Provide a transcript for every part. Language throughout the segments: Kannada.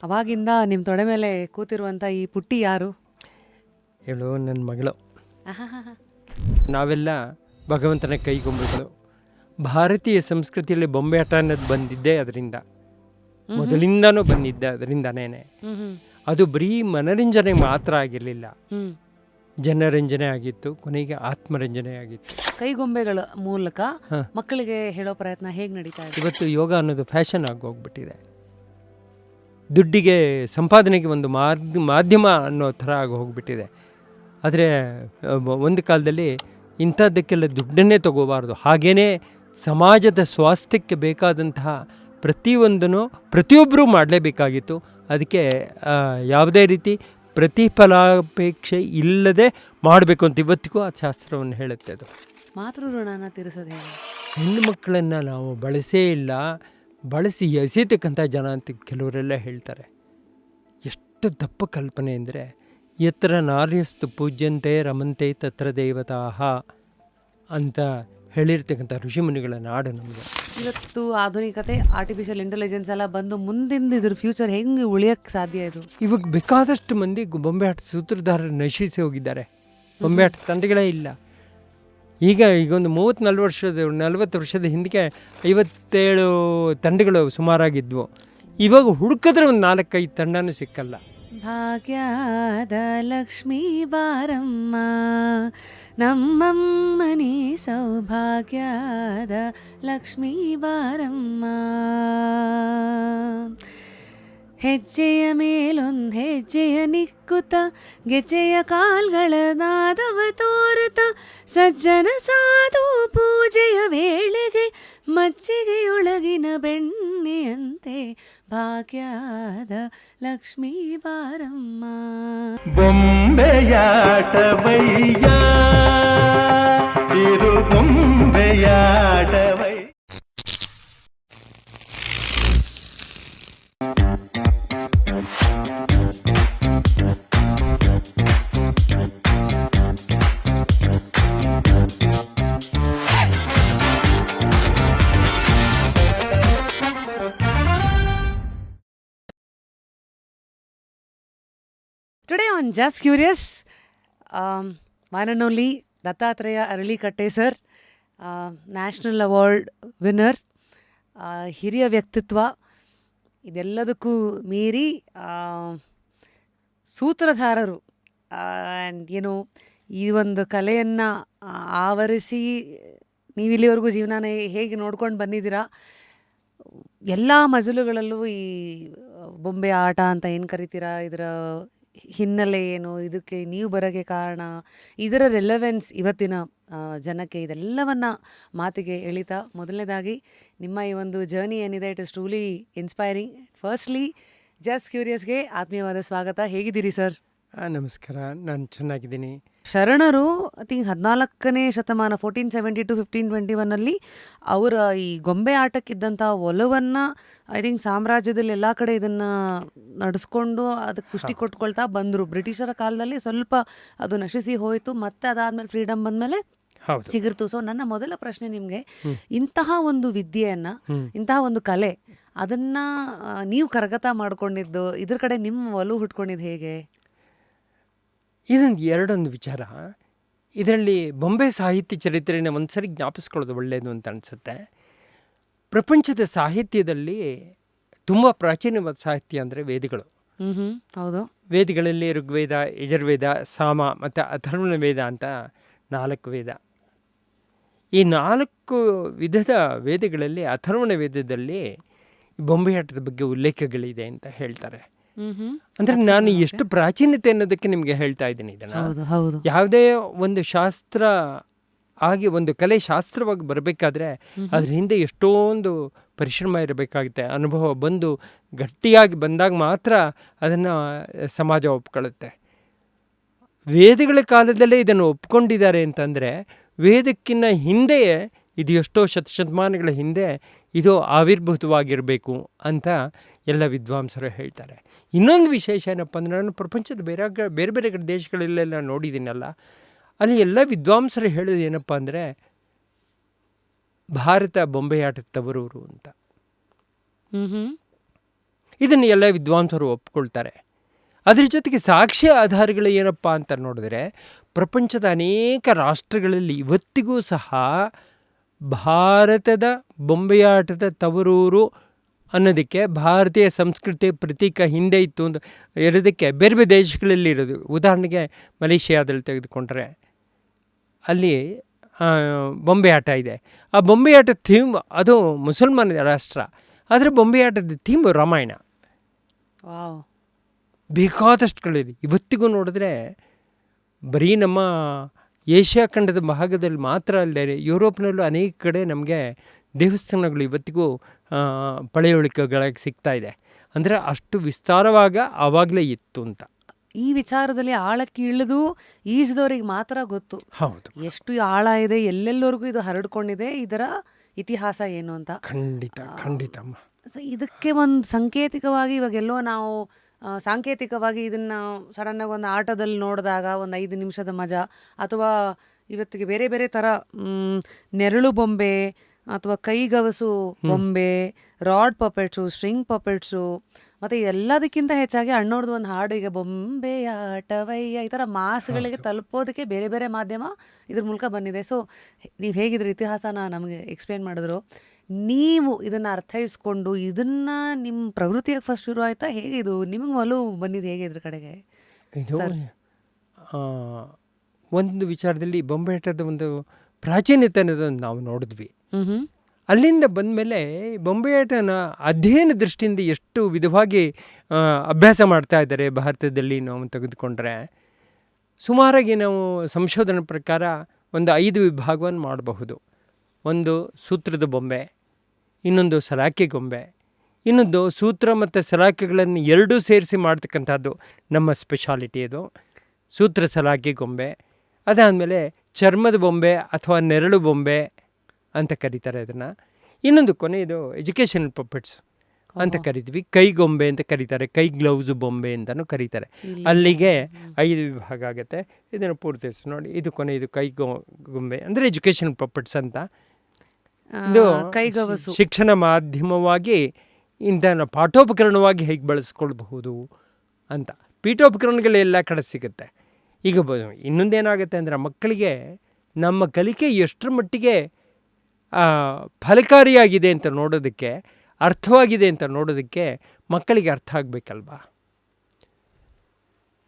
ಅವಾಗಿಂದ ನಿಮ್ಮ ತೊಡೆ ಮೇಲೆ ಕೂತಿರುವಂಥ ಈ ಪುಟ್ಟಿ ಯಾರು? ಹೇಳು ನನ್ನ ಮಗಳು. ಆಹಾಹಾಹಾ. ನಾವೆಲ್ಲ ಭಗವಂತನ ಕೈಗೊಂಬೆಗಳು. ಭಾರತೀಯ ಸಂಸ್ಕೃತಿಯಲ್ಲಿ ಬೊಂಬೆ ಆಟ ಅನ್ನೋದು ಬಂದಿದ್ದೇ ಅದರಿಂದ, ಮೊದಲಿಂದನೂ ಬಂದಿದ್ದೆ ಅದರಿಂದನೇ. ಹ್ಮ್ ಹ್ಮ್ ಅದು ಬರೀ ಮನರಂಜನೆ ಮಾತ್ರ ಆಗಿರಲಿಲ್ಲ, ಹ್ಮ್. ಜನರಂಜನೆ ಆಗಿತ್ತು, ಕೊನೆಗೆ ಆತ್ಮರಂಜನೆ ಆಗಿತ್ತು. ಕೈಗೊಂಬೆಗಳ ಮೂಲಕ ಹಾ. ಮಕ್ಕಳಿಗೆ ಹೇಳೋ ಪ್ರಯತ್ನ ಹೇಗೆ ನಡೀತಾ ಇದೆ? ಇವತ್ತು ಯೋಗ ಅನ್ನೋದು ಫ್ಯಾಷನ್ ಆಗಿ ಹೋಗ್ಬಿಟ್ಟಿದೆ. ದುಡ್ಡಿಗೆ, ಸಂಪಾದನೆಗೆ ಒಂದು ಮಾಧ್ಯಮ ಅನ್ನೋ ಥರ ಆಗಿ ಹೋಗ್ಬಿಟ್ಟಿದೆ. ಆದರೆ ಒಂದು ಕಾಲದಲ್ಲಿ ಇಂಥದ್ದಕ್ಕೆಲ್ಲ ದುಡ್ಡನ್ನೇ ತಗೋಬಾರ್ದು. ಹಾಗೆಯೇ ಸಮಾಜದ ಸ್ವಾಸ್ಥ್ಯಕ್ಕೆ ಬೇಕಾದಂತಹ ಪ್ರತಿಯೊಂದನ್ನು ಪ್ರತಿಯೊಬ್ಬರೂ ಮಾಡಲೇಬೇಕಾಗಿತ್ತು. ಅದಕ್ಕೆ ಯಾವುದೇ ರೀತಿ ಪ್ರತಿಫಲಾಪೇಕ್ಷೆ ಇಲ್ಲದೆ ಮಾಡಬೇಕು ಅಂತ ಇವತ್ತಿಗೂ ಆ ಶಾಸ್ತ್ರವನ್ನು ಹೇಳುತ್ತೆ. ಅದು ಮಾತೃ ಋಣನ ತೀರಿಸೋದು ಹೇಗೆ? ಹೆಣ್ಣು ಮಕ್ಕಳನ್ನು ನಾವು ಬಳಸೇ ಇಲ್ಲ, ಬಳಸಿ ಎಸೆತಕ್ಕಂಥ ಜನ ಅಂತ ಕೆಲವರೆಲ್ಲ ಹೇಳ್ತಾರೆ. ಎಷ್ಟು ದಪ್ಪ ಕಲ್ಪನೆ ಅಂದರೆ, ಯತ್ರ ನಾರ್ಯಸ್ತು ಪೂಜ್ಯಂತೆ ರಮಂತೆ ತತ್ರ ದೇವತಾಹ ಅಂತ ಹೇಳಿರ್ತಕ್ಕಂಥ ಋಷಿಮುನಿಗಳ ನಾಡು ನಮಗೆ. ಇವತ್ತು ಆಧುನಿಕತೆ, ಆರ್ಟಿಫಿಷಿಯಲ್ ಇಂಟೆಲಿಜೆನ್ಸ್ ಎಲ್ಲ ಬಂದು ಮುಂದಿಂದ ಇದ್ರ ಫ್ಯೂಚರ್ ಹೆಂಗೆ ಉಳಿಯೋಕ್ಕೆ ಸಾಧ್ಯ ಇದು? ಇವಾಗ ಬೇಕಾದಷ್ಟು ಮಂದಿ ಬೊಂಬೆ ಆಟ ಸೂತ್ರಧಾರರು ನಶಿಸಿ ಹೋಗಿದ್ದಾರೆ. ಬೊಂಬೆ ಆಟ ತಂಡಗಳೇ ಇಲ್ಲ. ಈಗ ಒಂದು 40 ವರ್ಷದ ಹಿಂದಕ್ಕೆ 57 ತಂಡಗಳು ಸುಮಾರಾಗಿದ್ವು. ಇವಾಗ ಹುಡುಕಿದ್ರೆ ಒಂದು 4-5 ತಂಡನೂ ಸಿಕ್ಕಲ್ಲ. ಭಾಗ್ಯದ ಲಕ್ಷ್ಮೀ ಬಾರಮ್ಮ ನಮ್ಮಮ್ಮನಿ ಸೌಭಾಗ್ಯದ ಲಕ್ಷ್ಮೀ ಬಾರಮ್ಮ. ಹೆಜ್ಜೆಯ ಮೇಲೊಂದು ಹೆಜ್ಜೆಯ ನಿಕ್ಕುತ್ತ ಗೆಜ್ಜೆಯ ಕಾಲ್ಗಳ ನಾದವ ತೋರುತ್ತ ಸಜ್ಜನ ಸಾಧು ಪೂಜೆಯ ವೇಳೆಗೆ ಮಜ್ಜಿಗೆಯೊಳಗಿನ ಬೆಣ್ಣೆಯಂತೆ ಭಾಗ್ಯದ ಲಕ್ಷ್ಮೀ ಬಾರಮ್ಮ. ಬೊಂಬೆಯಾಟವಯ್ಯ ತಿರು ಬೊಂಬೆಯಾಟವಯ್ಯ. Today on Just Curious, one and only Dattatreya Aralikatte sir, national award winner, ಹಿರಿಯ ವ್ಯಕ್ತಿತ್ವ, ಇದೆಲ್ಲದಕ್ಕೂ ಮೀರಿ ಸೂತ್ರಧಾರರು. ಆ್ಯಂಡ್ ಏನು ಈ ಒಂದು ಕಲೆಯನ್ನು ಆವರಿಸಿ ನೀವಿಲ್ಲಿವರೆಗೂ ಜೀವನನ ಹೇಗೆ ನೋಡ್ಕೊಂಡು ಬಂದಿದ್ದೀರಾ, ಎಲ್ಲ ಮಜಲುಗಳಲ್ಲೂ ಈ ಬೊಂಬೆ ಆಟ ಅಂತ ಏನು ಕರಿತೀರಾ, ಇದರ ಹಿನ್ನೆಲೆ ಏನು, ಇದಕ್ಕೆ ನೀವು ಬರೋಕ್ಕೆ ಕಾರಣ, ಇದರ ರೆಲೆವೆನ್ಸ್ ಇವತ್ತಿನ ಜನಕ್ಕೆ, ಇದೆಲ್ಲವನ್ನು ಮಾತಿಗೆ ಎಳಿತಾ, ಮೊದಲನೇದಾಗಿ ನಿಮ್ಮ ಈ ಒಂದು ಜರ್ನಿ ಏನಿದೆ, it is truly inspiring. Firstly just ಕ್ಯೂರಿಯಸ್ಗೆ ಆತ್ಮೀಯವಾದ ಸ್ವಾಗತ. ಹೇಗಿದ್ದೀರಿ ಸರ್? ನಮಸ್ಕಾರ, ನಾನು ಚೆನ್ನಾಗಿದ್ದೀನಿ. ಶರಣರು ಐ ಥಿಂಕ್ 14ನೇ ಶತಮಾನ 1470 to 1521 ಅವರ ಈ ಗೊಂಬೆ ಆಟಕ್ಕಿದ್ದಂಥ ಒಲವನ್ನು ಐ ಥಿಂಕ್ ಸಾಮ್ರಾಜ್ಯದಲ್ಲಿ ಎಲ್ಲ ಕಡೆ ಇದನ್ನು ನಡೆಸ್ಕೊಂಡು ಅದಕ್ಕೆ ಪುಷ್ಟಿ ಕೊಟ್ಕೊಳ್ತಾ ಬಂದರು. ಬ್ರಿಟಿಷರ ಕಾಲದಲ್ಲಿ ಸ್ವಲ್ಪ ಅದು ನಶಿಸಿ ಹೋಯಿತು, ಮತ್ತೆ ಅದಾದಮೇಲೆ ಫ್ರೀಡಮ್ ಬಂದಮೇಲೆ ಚಿಗುರ್ತು. ಸೊ ನನ್ನ ಮೊದಲ ಪ್ರಶ್ನೆ ನಿಮಗೆ, ಇಂತಹ ಒಂದು ವಿದ್ಯೆಯನ್ನು, ಇಂತಹ ಒಂದು ಕಲೆ, ಅದನ್ನು ನೀವು ಕರಗತ ಮಾಡ್ಕೊಂಡಿದ್ದು, ಇದ್ರ ಕಡೆ ನಿಮ್ಮ ಒಲವು ಹುಟ್ಕೊಂಡಿದ್ದು ಹೇಗೆ? ಇದೊಂದು ಎರಡೊಂದು ವಿಚಾರ. ಇದರಲ್ಲಿ ಬೊಂಬೆ ಸಾಹಿತ್ಯ ಚರಿತ್ರೆನ ಒಂದ್ಸರಿ ಜ್ಞಾಪಿಸ್ಕೊಳ್ಳೋದು ಒಳ್ಳೆಯದು ಅಂತ ಅನಿಸುತ್ತೆ. ಪ್ರಪಂಚದ ಸಾಹಿತ್ಯದಲ್ಲಿ ತುಂಬ ಪ್ರಾಚೀನವಾದ ಸಾಹಿತ್ಯ ಅಂದರೆ ವೇದಗಳು. ಹೌದು. ವೇದಗಳಲ್ಲಿ ಋಗ್ವೇದ, ಯಜುರ್ವೇದ, ಸಾಮ ಮತ್ತು ಅಥರ್ವಣ ವೇದ ಅಂತ 4 ವೇದ. ಈ 4 ವಿಧದ ವೇದಗಳಲ್ಲಿ ಅಥರ್ವಣ ವೇದದಲ್ಲಿ ಬೊಂಬೆ ಆಟದ ಬಗ್ಗೆ ಉಲ್ಲೇಖಗಳಿದೆ ಅಂತ ಹೇಳ್ತಾರೆ. ಅಂದರೆ ನಾನು ಎಷ್ಟು ಪ್ರಾಚೀನತೆ ಅನ್ನೋದಕ್ಕೆ ನಿಮಗೆ ಹೇಳ್ತಾ ಇದ್ದೀನಿ ಇದನ್ನು. ಯಾವುದೇ ಒಂದು ಶಾಸ್ತ್ರ ಆಗಿ, ಒಂದು ಕಲೆ ಶಾಸ್ತ್ರವಾಗಿ ಬರಬೇಕಾದ್ರೆ ಅದ್ರ ಹಿಂದೆ ಎಷ್ಟೊಂದು ಪರಿಶ್ರಮ ಇರಬೇಕಾಗುತ್ತೆ, ಅನುಭವ ಬಂದು ಗಟ್ಟಿಯಾಗಿ ಬಂದಾಗ ಮಾತ್ರ ಅದನ್ನು ಸಮಾಜ ಒಪ್ಕೊಳ್ಳುತ್ತೆ. ವೇದಗಳ ಕಾಲದಲ್ಲೇ ಇದನ್ನು ಒಪ್ಕೊಂಡಿದ್ದಾರೆ ಅಂತಂದರೆ, ವೇದಕ್ಕಿಂತ ಹಿಂದೆಯೇ ಇದು ಎಷ್ಟೋ ಶತಮಾನಗಳ ಹಿಂದೆ ಇದು ಆವಿರ್ಭೂತವಾಗಿರಬೇಕು ಅಂತ ಎಲ್ಲ ವಿದ್ವಾಂಸರು ಹೇಳ್ತಾರೆ. ಇನ್ನೊಂದು ವಿಶೇಷ ಏನಪ್ಪ ಅಂದರೆ, ನಾನು ಪ್ರಪಂಚದ ಬೇರೆ ಬೇರೆ ದೇಶಗಳಲ್ಲೆಲ್ಲ ನೋಡಿದ್ದೀನಲ್ಲ, ಅಲ್ಲಿ ಎಲ್ಲ ವಿದ್ವಾಂಸರು ಹೇಳೋದು ಏನಪ್ಪ ಅಂದರೆ, ಭಾರತ ಬೊಂಬೆಯಾಟದ ತವರೂರು ಅಂತ. ಇದನ್ನು ಎಲ್ಲ ವಿದ್ವಾಂಸರು ಒಪ್ಕೊಳ್ತಾರೆ. ಅದ್ರ ಜೊತೆಗೆ ಸಾಕ್ಷ್ಯ ಆಧಾರಗಳು ಏನಪ್ಪ ಅಂತ ನೋಡಿದ್ರೆ, ಪ್ರಪಂಚದ ಅನೇಕ ರಾಷ್ಟ್ರಗಳಲ್ಲಿ ಇವತ್ತಿಗೂ ಸಹ ಭಾರತದ ಬೊಂಬೆಯಾಟದ ತವರೂರು ಅನ್ನೋದಕ್ಕೆ ಭಾರತೀಯ ಸಂಸ್ಕೃತಿ ಪ್ರತೀಕ ಹಿಂದೆ ಇತ್ತು ಅಂತ ಇರೋದಕ್ಕೆ ಬೇರೆ ಬೇರೆ ದೇಶಗಳಲ್ಲಿ ಇರೋದು. ಉದಾಹರಣೆಗೆ ಮಲೇಷಿಯಾದಲ್ಲಿ ತೆಗೆದುಕೊಂಡ್ರೆ ಅಲ್ಲಿ ಬೊಂಬೆ ಆಟ ಇದೆ. ಆ ಬೊಂಬೆ ಆಟದ ಥೀಮ್ ಅದು ಮುಸಲ್ಮಾನ ರಾಷ್ಟ್ರ, ಆದರೆ ಬೊಂಬೆ ಆಟದ ಥೀಮ್ ರಾಮಾಯಣ. ವಾವ್. ಬೇಕಾದಷ್ಟುಗಳಿದೆ. ಇವತ್ತಿಗೂ ನೋಡಿದ್ರೆ ಬರೀ ನಮ್ಮ ಏಷ್ಯಾ ಖಂಡದ ಭಾಗದಲ್ಲಿ ಮಾತ್ರ ಅಲ್ಲದೆ ಯುರೋಪ್ನಲ್ಲೂ ಅನೇಕ ಕಡೆ ನಮಗೆ ದೇವಸ್ಥಾನಗಳು ಇವತ್ತಿಗೂ ಪಳೆಯುಳಿಕೆಗಳಾಗಿ ಸಿಗ್ತಾ ಇದೆ. ಅಂದರೆ ಅಷ್ಟು ವಿಸ್ತಾರವಾಗ ಆವಾಗಲೇ ಇತ್ತು ಅಂತ. ಈ ವಿಚಾರದಲ್ಲಿ ಆಳಕ್ಕೆ ಇಳಿದು ಈಜಿದವರಿಗೆ ಮಾತ್ರ ಗೊತ್ತು. ಹೌದು, ಎಷ್ಟು ಆಳ ಇದೆ, ಎಲ್ಲೆಲ್ಲವರೆಗೂ ಇದು ಹರಡ್ಕೊಂಡಿದೆ, ಇದರ ಇತಿಹಾಸ ಏನು ಅಂತ. ಖಂಡಿತ ಖಂಡಿತಮ್ಮ. ಸೊ ಇದಕ್ಕೆ ಒಂದು ಸಾಂಕೇತಿಕವಾಗಿ ಇವಾಗೆಲ್ಲೋ ನಾವು ಸಾಂಕೇತಿಕವಾಗಿ ಇದನ್ನು ಸಡನ್ನಾಗಿ ಒಂದು ಆಟದಲ್ಲಿ ನೋಡಿದಾಗ ಒಂದು 5 ನಿಮಿಷದ ಮಜಾ, ಅಥವಾ ಇವತ್ತಿಗೆ ಬೇರೆ ಬೇರೆ ಥರ ನೆರಳು ಬೊಂಬೆ ಅಥವಾ ಕೈಗವಸು ಬೊಂಬೆ, ರಾಡ್ ಪಪೆಟ್ಸು, ಸ್ಟ್ರಿಂಗ್ ಪಪೆಟ್ಸು, ಮತ್ತು ಎಲ್ಲದಕ್ಕಿಂತ ಹೆಚ್ಚಾಗಿ ಅಣ್ಣವ್ರದ್ದು ಒಂದು ಹಾಡು ಈಗ ಬೊಂಬೆಯ ಆಟವಯ್ಯ, ಈ ಥರ ಮಾಸ್ಗಳಿಗೆ ತಲುಪೋದಕ್ಕೆ ಬೇರೆ ಬೇರೆ ಮಾಧ್ಯಮ ಇದ್ರ ಮೂಲಕ ಬಂದಿದೆ. ಸೊ ನೀವು ಹೇಗಿದ್ರ ಇತಿಹಾಸನ ನಮಗೆ ಎಕ್ಸ್ಪ್ಲೇನ್ ಮಾಡಿದ್ರು. ನೀವು ಇದನ್ನು ಅರ್ಥೈಸ್ಕೊಂಡು ಇದನ್ನು ನಿಮ್ಮ ಪ್ರವೃತ್ತಿಯಾಗಿ ಫಸ್ಟ್ ಶುರು ಆಯಿತಾ, ಹೇಗೆ ಇದು ನಿಮಗೆ ಒಲವು ಬಂದಿದ್ದು ಹೇಗೆ ಇದ್ರ ಕಡೆಗೆ? ಇದು ಒಂದು ವಿಚಾರದಲ್ಲಿ ಬೊಂಬೆ ಆಟದ ಒಂದು ಪ್ರಾಚೀನತೆ ಅನ್ನೋದನ್ನು ನಾವು ನೋಡಿದ್ವಿ. ಅಲ್ಲಿಂದ ಬಂದಮೇಲೆ ಬೊಂಬೆ ಆಟನ ಅಧ್ಯಯನ ದೃಷ್ಟಿಯಿಂದ ಎಷ್ಟು ವಿಧವಾಗಿ ಅಭ್ಯಾಸ ಮಾಡ್ತಾ ಇದ್ದಾರೆ ಭಾರತದಲ್ಲಿ ನಾವು ತೆಗೆದುಕೊಂಡ್ರೆ, ಸುಮಾರಾಗಿ ನಾವು ಸಂಶೋಧನೆ ಪ್ರಕಾರ ಒಂದು 5 ವಿಭಾಗವನ್ನು ಮಾಡಬಹುದು. ಒಂದು ಸೂತ್ರದ ಬೊಂಬೆ, ಇನ್ನೊಂದು ಸಲಾಕೆ ಗೊಂಬೆ, ಇನ್ನೊಂದು ಸೂತ್ರ ಮತ್ತು ಸಲಾಕೆಗಳನ್ನು ಎರಡೂ ಸೇರಿಸಿ ಮಾಡ್ತಕ್ಕಂಥದ್ದು ನಮ್ಮ ಸ್ಪೆಷಾಲಿಟಿ. ಅದು ಸೂತ್ರ ಸಲಾಕೆ ಗೊಂಬೆ. ಅದಾದಮೇಲೆ ಚರ್ಮದ ಬೊಂಬೆ ಅಥವಾ ನೆರಳು ಬೊಂಬೆ ಅಂತ ಕರೀತಾರೆ ಅದನ್ನು. ಇನ್ನೊಂದು ಕೊನೆಯದು ಎಜುಕೇಷನಲ್ ಪಪೆಟ್ಸ್ ಅಂತ ಕರಿತೀವಿ, ಕೈ ಗೊಂಬೆ ಅಂತ ಕರೀತಾರೆ, ಕೈ ಗ್ಲೌಸ್ ಬೊಂಬೆ ಅಂತಲೂ ಕರೀತಾರೆ. ಅಲ್ಲಿಗೆ 5 ವಿಭಾಗ ಆಗುತ್ತೆ. ಇದನ್ನು ಪೂರ್ತಿಸಿ ನೋಡಿ, ಇದು ಕೊನೆ, ಇದು ಕೈ ಗೊಂಬೆ ಅಂದರೆ ಎಜುಕೇಷನಲ್ ಪಪೆಟ್ಸ್ ಅಂತ. ಇದು ಕೈಗವಸು ಶಿಕ್ಷಣ ಮಾಧ್ಯಮವಾಗಿ ಇಂಥ ಪಾಠೋಪಕರಣವಾಗಿ ಹೇಗೆ ಬಳಸ್ಕೊಳ್ಬಹುದು ಅಂತ. ಪೀಠೋಪಕರಣಗಳೆಲ್ಲ ಕಡೆ ಸಿಗುತ್ತೆ. ಈಗ ಇನ್ನೊಂದೇನಾಗುತ್ತೆ ಅಂದರೆ, ಮಕ್ಕಳಿಗೆ ನಮ್ಮ ಕಲಿಕೆ ಎಷ್ಟರ ಮಟ್ಟಿಗೆ ಫಲಕಾರಿಯಾಗಿದೆ ಅಂತ ನೋಡೋದಕ್ಕೆ, ಅರ್ಥವಾಗಿದೆ ಅಂತ ನೋಡೋದಕ್ಕೆ ಮಕ್ಕಳಿಗೆ ಅರ್ಥ ಆಗಬೇಕಲ್ವಾ.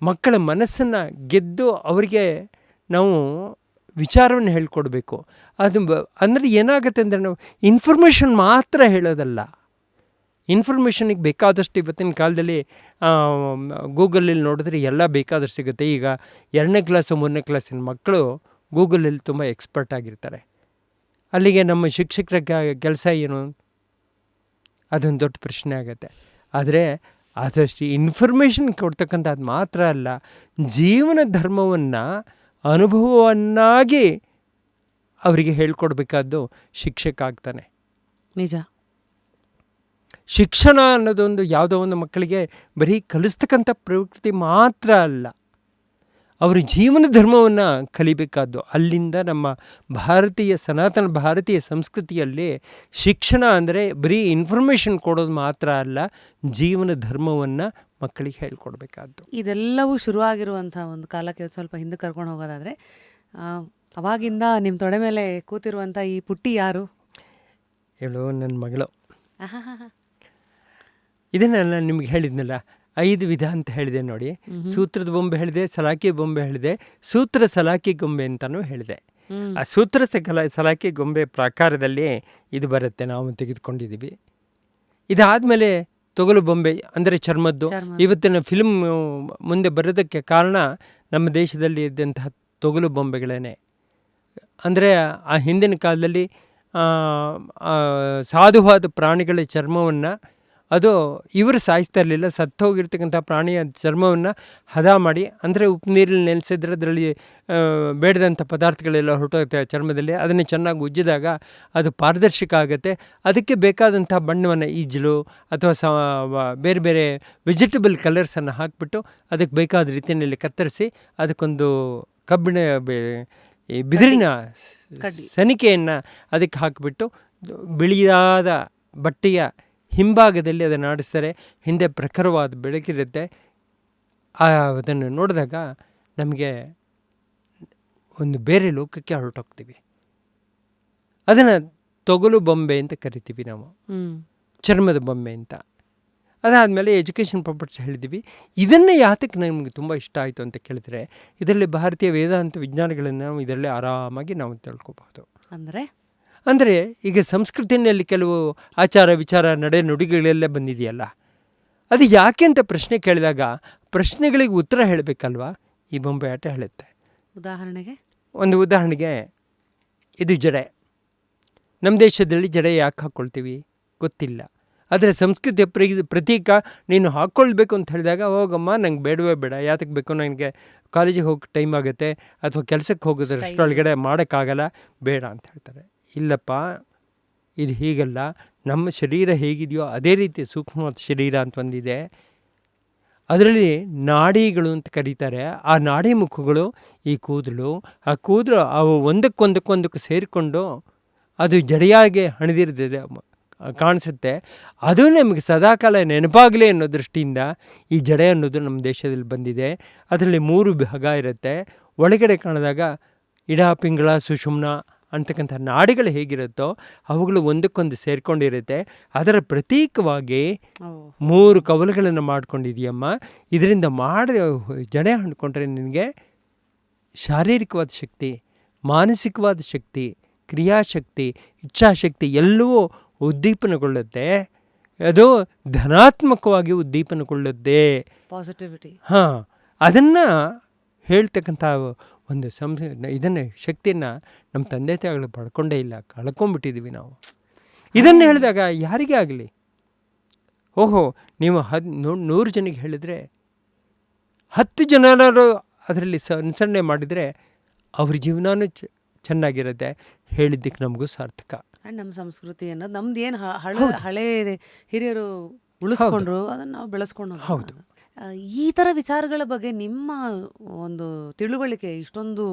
ಮಕ್ಕಳ ಮನಸ್ಸನ್ನು ಗೆದ್ದು ಅವರಿಗೆ ನಾವು ವಿಚಾರವನ್ನು ಹೇಳ್ಕೊಡ್ಬೇಕು. ಅದು ಅಂದರೆ ಏನಾಗುತ್ತೆ ಅಂದರೆ, ನಾವು ಇನ್ಫಾರ್ಮೇಷನ್ ಮಾತ್ರ ಹೇಳೋದಲ್ಲ. ಇನ್ಫಾರ್ಮೇಷನಿಗೆ ಬೇಕಾದಷ್ಟು ಇವತ್ತಿನ ಕಾಲದಲ್ಲಿ ಗೂಗಲಲ್ಲಿ ನೋಡಿದ್ರೆ ಎಲ್ಲ ಬೇಕಾದಷ್ಟು ಸಿಗುತ್ತೆ. ಈಗ 2ನೇ ಕ್ಲಾಸು 3ನೇ ಕ್ಲಾಸಿನ ಮಕ್ಕಳು ಗೂಗಲಲ್ಲಿ ತುಂಬ ಎಕ್ಸ್ಪರ್ಟ್ ಆಗಿರ್ತಾರೆ. ಅಲ್ಲಿಗೆ ನಮ್ಮ ಶಿಕ್ಷಕರ ಕೆಲಸ ಏನು? ಅದೊಂದು ದೊಡ್ಡ ಪ್ರಶ್ನೆ ಆಗುತ್ತೆ. ಆದರೆ ಆದಷ್ಟು ಇನ್ಫಾರ್ಮೇಷನ್ ಕೊಡ್ತಕ್ಕಂಥದ್ದು ಮಾತ್ರ ಅಲ್ಲ, ಜೀವನ ಧರ್ಮವನ್ನು ಅನುಭವವನ್ನಾಗಿ ಅವರಿಗೆ ಹೇಳ್ಕೊಡ್ಬೇಕಾದ್ದು ಶಿಕ್ಷಕ ಆಗ್ತಾನೆ. ನಿಜ. ಶಿಕ್ಷಣ ಅನ್ನೋದೊಂದು ಯಾವುದೋ ಒಂದು ಮಕ್ಕಳಿಗೆ ಬರೀ ಕಲಿಸ್ತಕ್ಕಂಥ ಪ್ರವೃತ್ತಿ ಮಾತ್ರ ಅಲ್ಲ, ಅವರು ಜೀವನ ಧರ್ಮವನ್ನು ಕಲಿಬೇಕಾದ್ದು. ಅಲ್ಲಿಂದ ನಮ್ಮ ಸನಾತನ ಭಾರತೀಯ ಸಂಸ್ಕೃತಿಯಲ್ಲಿ ಶಿಕ್ಷಣ ಅಂದರೆ ಬರೀ ಇನ್ಫಾರ್ಮೇಷನ್ ಕೊಡೋದು ಮಾತ್ರ ಅಲ್ಲ, ಜೀವನ ಧರ್ಮವನ್ನು ಮಕ್ಕಳಿಗೆ ಹೇಳ್ಕೊಡ್ಬೇಕಾದ್ದು. ಇದೆಲ್ಲವೂ ಶುರುವಾಗಿರುವಂಥ ಒಂದು ಕಾಲಕ್ಕೆ ಸ್ವಲ್ಪ ಹಿಂದೆ ಕರ್ಕೊಂಡು ಹೋಗೋದಾದರೆ, ಅವಾಗಿಂದ ನಿಮ್ಮ ತೊಡೆ ಮೇಲೆ ಕೂತಿರುವಂಥ ಈ ಪುಟ್ಟಿ ಯಾರು? ಹೇಳು, ನನ್ನ ಮಗಳು. ಇದನ್ನು ನಾನು ನಿಮ್ಗೆ ಹೇಳಿದ್ನಲ್ಲ, 5 ವಿಧ ಅಂತ ಹೇಳಿದೆ ನೋಡಿ. ಸೂತ್ರದ ಬೊಂಬೆ ಹೇಳಿದೆ, ಸಲಾಕೆ ಬೊಂಬೆ ಹೇಳಿದೆ, ಸೂತ್ರ ಸಲಾಕೆ ಗೊಂಬೆ ಅಂತಲೂ ಹೇಳಿದೆ. ಆ ಸೂತ್ರ ಸಲಾಕೆ ಗೊಂಬೆ ಪ್ರಕಾರದಲ್ಲಿ ಇದು ಬರುತ್ತೆ, ನಾವು ತೆಗೆದುಕೊಂಡಿದ್ದೀವಿ. ಇದಾದಮೇಲೆ ತೊಗಲು ಬೊಂಬೆ ಅಂದರೆ ಚರ್ಮದ್ದು. ಇವತ್ತಿನ ಫಿಲ್ಮ್ ಮುಂದೆ ಬರೋದಕ್ಕೆ ಕಾರಣ ನಮ್ಮ ದೇಶದಲ್ಲಿ ಇದ್ದಂತಹ ತೊಗಲು ಬೊಂಬೆಗಳೇ. ಅಂದರೆ ಆ ಹಿಂದಿನ ಕಾಲದಲ್ಲಿ ಸಾಧುವಾದ ಪ್ರಾಣಿಗಳ ಚರ್ಮವನ್ನು ಅದು ಇವರು ಸಾಯಿಸ್ತಾ ಇರಲಿಲ್ಲ, ಸತ್ತೋಗಿರ್ತಕ್ಕಂಥ ಪ್ರಾಣಿಯ ಚರ್ಮವನ್ನು ಹದ ಮಾಡಿ, ಅಂದರೆ ಉಪ್ಪು ನೀರಲ್ಲಿ ನೆನೆಸಿದ್ರೆ ಅದರಲ್ಲಿ ಬೇಡದಂಥ ಪದಾರ್ಥಗಳೆಲ್ಲ ಹೊರಟೋಗುತ್ತೆ ಚರ್ಮದಲ್ಲಿ. ಅದನ್ನು ಚೆನ್ನಾಗಿ ಉಜ್ಜಿದಾಗ ಅದು ಪಾರದರ್ಶಕ ಆಗುತ್ತೆ. ಅದಕ್ಕೆ ಬೇಕಾದಂಥ ಬಣ್ಣವನ್ನು ಈಜಲು ಅಥವಾ ಬೇರೆ ಬೇರೆ ವೆಜಿಟಬಲ್ ಕಲರ್ಸನ್ನು ಹಾಕಿಬಿಟ್ಟು ಅದಕ್ಕೆ ಬೇಕಾದ ರೀತಿಯಲ್ಲಿ ಕತ್ತರಿಸಿ ಅದಕ್ಕೊಂದು ಕಬ್ಬಿಣ ಈ ಬಿದಿರಿನ ಸನಿಕೆಯನ್ನು ಅದಕ್ಕೆ ಹಾಕಿಬಿಟ್ಟು ಬಿಳಿಯಾದ ಬಟ್ಟೆಯ ಹಿಂಭಾಗದಲ್ಲಿ ಅದನ್ನು ಆಡಿಸ್ತಾರೆ, ಹಿಂದೆ ಪ್ರಖರವಾದ ಬೆಳಕಿರುತ್ತೆ. ಅದನ್ನು ನೋಡಿದಾಗ ನಮಗೆ ಒಂದು ಬೇರೆ ಲೋಕಕ್ಕೆ ಹೊರಟೋಗ್ತೀವಿ. ಅದನ್ನು ತೊಗಲು ಬೊಂಬೆ ಅಂತ ಕರಿತೀವಿ ನಾವು, ಚರ್ಮದ ಬೊಂಬೆ ಅಂತ. ಅದಾದಮೇಲೆ ಎಜುಕೇಷನ್ ಪರ್ಪಸ್ ಹೇಳಿದ್ದೀವಿ. ಇದನ್ನು ಯಾತಕ್ಕೆ ನಮಗೆ ತುಂಬ ಇಷ್ಟ ಆಯಿತು ಅಂತ ಕೇಳಿದ್ರೆ, ಇದರಲ್ಲಿ ಭಾರತೀಯ ವೇದಾಂತ ವಿಜ್ಞಾನಗಳನ್ನು ನಾವು ಇದರಲ್ಲಿ ಆರಾಮಾಗಿ ನಾವು ತಿಳ್ಕೊಬಹುದು. ಅಂದರೆ ಈಗ ಸಂಸ್ಕೃತಿನಲ್ಲಿ ಕೆಲವು ಆಚಾರ ವಿಚಾರ ನಡೆ ನುಡಿಗಳೆಲ್ಲ ಬಂದಿದೆಯಲ್ಲ, ಅದು ಯಾಕೆ ಅಂತ ಪ್ರಶ್ನೆ ಕೇಳಿದಾಗ ಪ್ರಶ್ನೆಗಳಿಗೆ ಉತ್ತರ ಹೇಳಬೇಕಲ್ವಾ, ಈ ಬೊಂಬೆ ಆಟ ಹೇಳುತ್ತೆ. ಉದಾಹರಣೆಗೆ ಇದು ಜಡೆ. ನಮ್ಮ ದೇಶದಲ್ಲಿ ಜಡೆ ಯಾಕೆ ಹಾಕ್ಕೊಳ್ತೀವಿ ಗೊತ್ತಿಲ್ಲ. ಆದರೆ ಸಂಸ್ಕೃತಿಯ ಪ್ರತೀಕ ನೀನು ಹಾಕ್ಕೊಳ್ಬೇಕು ಅಂತ ಹೇಳಿದಾಗ, ಹೋಗಮ್ಮ ನಂಗೆ ಬೇಡವೇ ಬೇಡ, ಯಾತಕ್ಕೆ ಬೇಕು, ನನಗೆ ಕಾಲೇಜಿಗೆ ಹೋಗಿ ಟೈಮ್ ಆಗುತ್ತೆ ಅಥವಾ ಕೆಲಸಕ್ಕೆ ಹೋಗೋದ್ರಷ್ಟೊಳಗಡೆ ಮಾಡೋಕ್ಕಾಗಲ್ಲ, ಬೇಡ ಅಂತ ಹೇಳ್ತಾರೆ. ಇಲ್ಲಪ್ಪ, ಇದು ಹೀಗಲ್ಲ. ನಮ್ಮ ಶರೀರ ಹೇಗಿದೆಯೋ ಅದೇ ರೀತಿ ಸೂಕ್ಷ್ಮವಾದ ಶರೀರ ಅಂತ ಒಂದಿದೆ. ಅದರಲ್ಲಿ ನಾಡಿಗಳು ಅಂತ ಕರೀತಾರೆ. ಆ ನಾಡಿ ಮುಖಗಳು ಈ ಕೂದಲು, ಆ ಕೂದಲು ಅವು ಒಂದಕ್ಕೊಂದಕ್ಕೆ ಸೇರಿಕೊಂಡು ಅದು ಜಡೆಯಾಗಿ ಹಣಿದಿರ್ತದೆ ಕಾಣಿಸುತ್ತೆ. ಅದು ನಮಗೆ ಸದಾಕಾಲ ನೆನಪಾಗಲಿ ಅನ್ನೋ ದೃಷ್ಟಿಯಿಂದ ಈ ಜಡೆ ಅನ್ನೋದು ನಮ್ಮ ದೇಶದಲ್ಲಿ ಬಂದಿದೆ. ಅದರಲ್ಲಿ 3 ಭಾಗ ಇರುತ್ತೆ. ಒಳಗಡೆ ಕಾಣಿದಾಗ ಇಡ, ಪಿಂಗಳ, ಸುಷುಮ್ನ ಅಂತಕ್ಕಂಥ ನಾಡಿಗಳು ಹೇಗಿರುತ್ತೋ ಅವುಗಳು ಒಂದಕ್ಕೊಂದು ಸೇರಿಕೊಂಡಿರುತ್ತೆ. ಅದರ ಪ್ರತೀಕವಾಗಿ 3 ಕವಲುಗಳನ್ನು ಮಾಡ್ಕೊಂಡಿದೆಯಮ್ಮ. ಇದರಿಂದ ಜಡೆ ಹಣ್ಕೊಂಡ್ರೆ ನಿನಗೆ ಶಾರೀರಿಕವಾದ ಶಕ್ತಿ, ಮಾನಸಿಕವಾದ ಶಕ್ತಿ, ಕ್ರಿಯಾಶಕ್ತಿ, ಇಚ್ಛಾಶಕ್ತಿ ಎಲ್ಲವೂ ಉದ್ದೀಪನಗೊಳ್ಳುತ್ತೆ. ಅದು ಧನಾತ್ಮಕವಾಗಿ ಉದ್ದೀಪನಗೊಳ್ಳುತ್ತೆ, ಪಾಸಿಟಿವಿಟಿ. ಅದನ್ನು ಹೇಳ್ತಕ್ಕಂಥ ಒಂದು ಇದನ್ನು ಶಕ್ತಿಯನ್ನು ನಮ್ಮ ತಂದೆ ತಾಯಿಗಳು ಪಡ್ಕೊಂಡೇ ಇಲ್ಲ, ಕಳ್ಕೊಂಡ್ಬಿಟ್ಟಿದ್ದೀವಿ ನಾವು. ಇದನ್ನು ಹೇಳಿದಾಗ ಯಾರಿಗೇ ಆಗಲಿ, ಓಹೋ ನೀವು 100 ಜನಕ್ಕೆ ಹೇಳಿದರೆ 10 ಜನರು ಅದರಲ್ಲಿ ಅನುಸರಣೆ ಮಾಡಿದರೆ ಅವ್ರ ಜೀವನನೂ ಚೆನ್ನಾಗಿರುತ್ತೆ. ಹೇಳಿದ್ದಕ್ಕೆ ನಮಗೂ ಸಾರ್ಥಕ. ನಮ್ಮ ಸಂಸ್ಕೃತಿ ಅನ್ನೋದು ನಮ್ದು ಏನು ಹಳೆ ಹಿರಿಯರು ಉಳಿಸ್ಕೊಂಡ್ರು, ಅದನ್ನು ನಾವು ಬೆಳೆಸ್ಕೊಂಡು. ಹೌದು. ಈ ಥರ ವಿಚಾರಗಳ ಬಗ್ಗೆ ನಿಮ್ಮ ಒಂದು ತಿಳುವಳಿಕೆ ಇಷ್ಟೊಂದು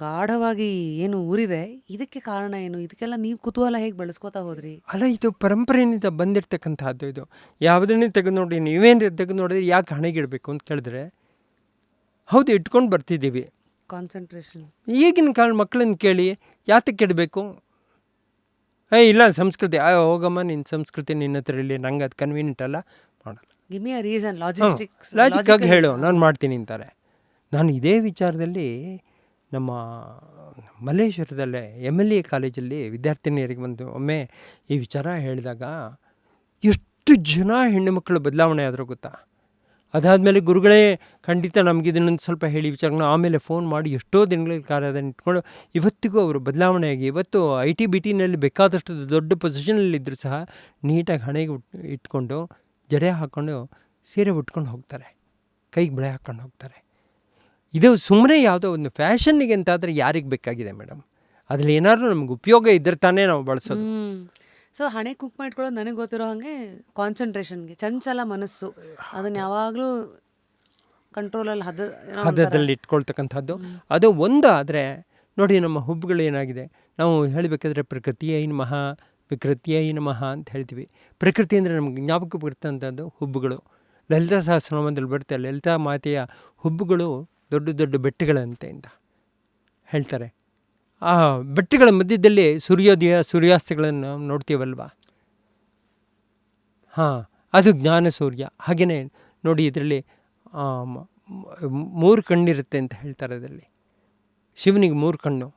ಗಾಢವಾಗಿ ಏನು ಊರಿದೆ, ಇದಕ್ಕೆ ಕಾರಣ ಏನು? ಇದಕ್ಕೆಲ್ಲ ನೀವು ಕುತೂಹಲ ಹೇಗೆ ಬೆಳೆಸ್ಕೋತಾ ಹೋದ್ರಿ? ಅಲ್ಲ, ಇದು ಪರಂಪರೆಯಿಂದ ಬಂದಿರತಕ್ಕಂಥದ್ದು. ಇದು ಯಾವುದನ್ನೇ ತೆಗೆದು ನೋಡಿ, ನೀವೇನು ತೆಗೆದು ನೋಡಿದ್ರೆ ಯಾಕೆ ಹಣೆಗಿಡಬೇಕು ಅಂತ ಕೇಳಿದ್ರೆ, ಹೌದು ಇಟ್ಕೊಂಡು ಬರ್ತಿದ್ದೀವಿ. ಕಾನ್ಸಂಟ್ರೇಷನ್. ಈಗಿನ ಕಾಲ ಮಕ್ಕಳನ್ನ ಕೇಳಿ ಯಾತಕ್ಕೆ ಇಡಬೇಕು? ಇಲ್ಲ ಸಂಸ್ಕೃತಿ, ಹೋಗಮ್ಮ ನಿನ್ನ ಸಂಸ್ಕೃತಿ ನಿನ್ನ ಹತ್ರ ಇಲ್ಲಿ, ನಂಗೆ ಅದು ಕನ್ವೀನಿಯಂಟ್ ಅಲ್ಲ, ಮಾಡಲ್ಲ. ಗಿವ್ ಮಿ ಅ ರೀಸನ್, ಲಾಜಿಕ್ಕಾಗಿ ಹೇಳು, ನಾನು ಮಾಡ್ತೀನಿ ಅಂತಾರೆ. ನಾನು ಇದೇ ವಿಚಾರದಲ್ಲಿ ನಮ್ಮ ಮಲ್ಲೇಶ್ವರದಲ್ಲೇ MLA ಕಾಲೇಜಲ್ಲಿ ವಿದ್ಯಾರ್ಥಿನಿಯರಿಗೆ ಒಮ್ಮೆ ಈ ವಿಚಾರ ಹೇಳಿದಾಗ ಎಷ್ಟು ಜನ ಹೆಣ್ಣು ಮಕ್ಕಳು ಬದಲಾವಣೆ ಆದರೂ ಗೊತ್ತಾ. ಅದಾದಮೇಲೆ ಗುರುಗಳೇ ಖಂಡಿತ ನಮಗೆ ಇದನ್ನೊಂದು ಸ್ವಲ್ಪ ಹೇಳಿ ವಿಚಾರಗಳನ್ನ ಆಮೇಲೆ ಫೋನ್ ಮಾಡಿ ಎಷ್ಟೋ ದಿನಗಳಿಗೆ ಕಾರ್ಯದನ್ನು ಇಟ್ಕೊಂಡು ಇವತ್ತಿಗೂ ಅವರು ಬದಲಾವಣೆಯಾಗಿ ಇವತ್ತು IT BTನಲ್ಲಿ ಬೇಕಾದಷ್ಟು ದೊಡ್ಡ ಪೊಸಿಷನಲ್ಲಿದ್ದರೂ ಸಹ ನೀಟಾಗಿ ಹಣೆಗೆ ಇಟ್ಕೊಂಡು ಜಡೆ ಹಾಕ್ಕೊಂಡು ಸೀರೆ ಉಟ್ಕೊಂಡು ಹೋಗ್ತಾರೆ, ಕೈಗೆ ಬಳೆ ಹಾಕ್ಕೊಂಡು ಹೋಗ್ತಾರೆ. ಇದು ಸುಮ್ಮನೆ ಯಾವುದೋ ಒಂದು ಫ್ಯಾಷನ್ನಿಗೆ ಅಂತಾದರೆ ಯಾರಿಗೆ ಬೇಕಾಗಿದೆ ಮೇಡಮ್? ಅದ್ರಲ್ಲಿ ಏನಾದರೂ ನಮ್ಗೆ ಉಪಯೋಗ ಇದ್ರೆ ತಾನೇ ನಾವು ಬಳಸೋದು. ಸೊ ಹಣೆ ಕುಂಕುಮ ಇಟ್ಕೊಳ್ಳೋದು ನನಗೆ ಗೊತ್ತಿರೋ ಹಾಗೆ ಕಾನ್ಸಂಟ್ರೇಷನ್ಗೆ, ಚಂಚಲ ಮನಸ್ಸು, ಅದನ್ನು ಯಾವಾಗಲೂ ಕಂಟ್ರೋಲಲ್ಲಿ ಹದದಲ್ಲಿ ಇಟ್ಕೊಳ್ತಕ್ಕಂಥದ್ದು. ಅದು ಒಂದು. ಆದರೆ ನೋಡಿ, ನಮ್ಮ ಹುಬ್ಬುಗಳು ಏನಾಗಿದೆ, ನಾವು ಹೇಳಬೇಕಾದ್ರೆ ಪ್ರಕೃತಿಯೇ ನಮಃ ವಿಕೃತಿಯೇ ನಮಃ ಅಂತ ಹೇಳ್ತೀವಿ. ಪ್ರಕೃತಿ ಅಂದರೆ ನಮ್ಗೆ ಜ್ಞಾಪಕ ಬರ್ತಂಥದ್ದು ಹುಬ್ಬುಗಳು. ಲಲಿತಾ ಸಹಸ್ರನಾಮದಲ್ಲಿ ಬರುತ್ತೆ, ಲಲಿತಾ ಮಾತೆಯ ಹುಬ್ಬುಗಳು ದೊಡ್ಡ ದೊಡ್ಡ ಬೆಟ್ಟಗಳಂತೆ ಅಂತ ಹೇಳ್ತಾರೆ. ಆ ಬೆಟ್ಟಗಳ ಮಧ್ಯದಲ್ಲಿ ಸೂರ್ಯೋದಯ ಸೂರ್ಯಾಸ್ತಗಳನ್ನು ನೋಡ್ತೀವಲ್ವ, ಅದು ಜ್ಞಾನ ಸೂರ್ಯ. ಹಾಗೆಯೇ ನೋಡಿ, ಇದರಲ್ಲಿ 3 ಕಣ್ಣಿರುತ್ತೆ ಅಂತ ಹೇಳ್ತಾರೆ. ಅದರಲ್ಲಿ ಶಿವನಿಗೆ 3 ಕಣ್ಣು.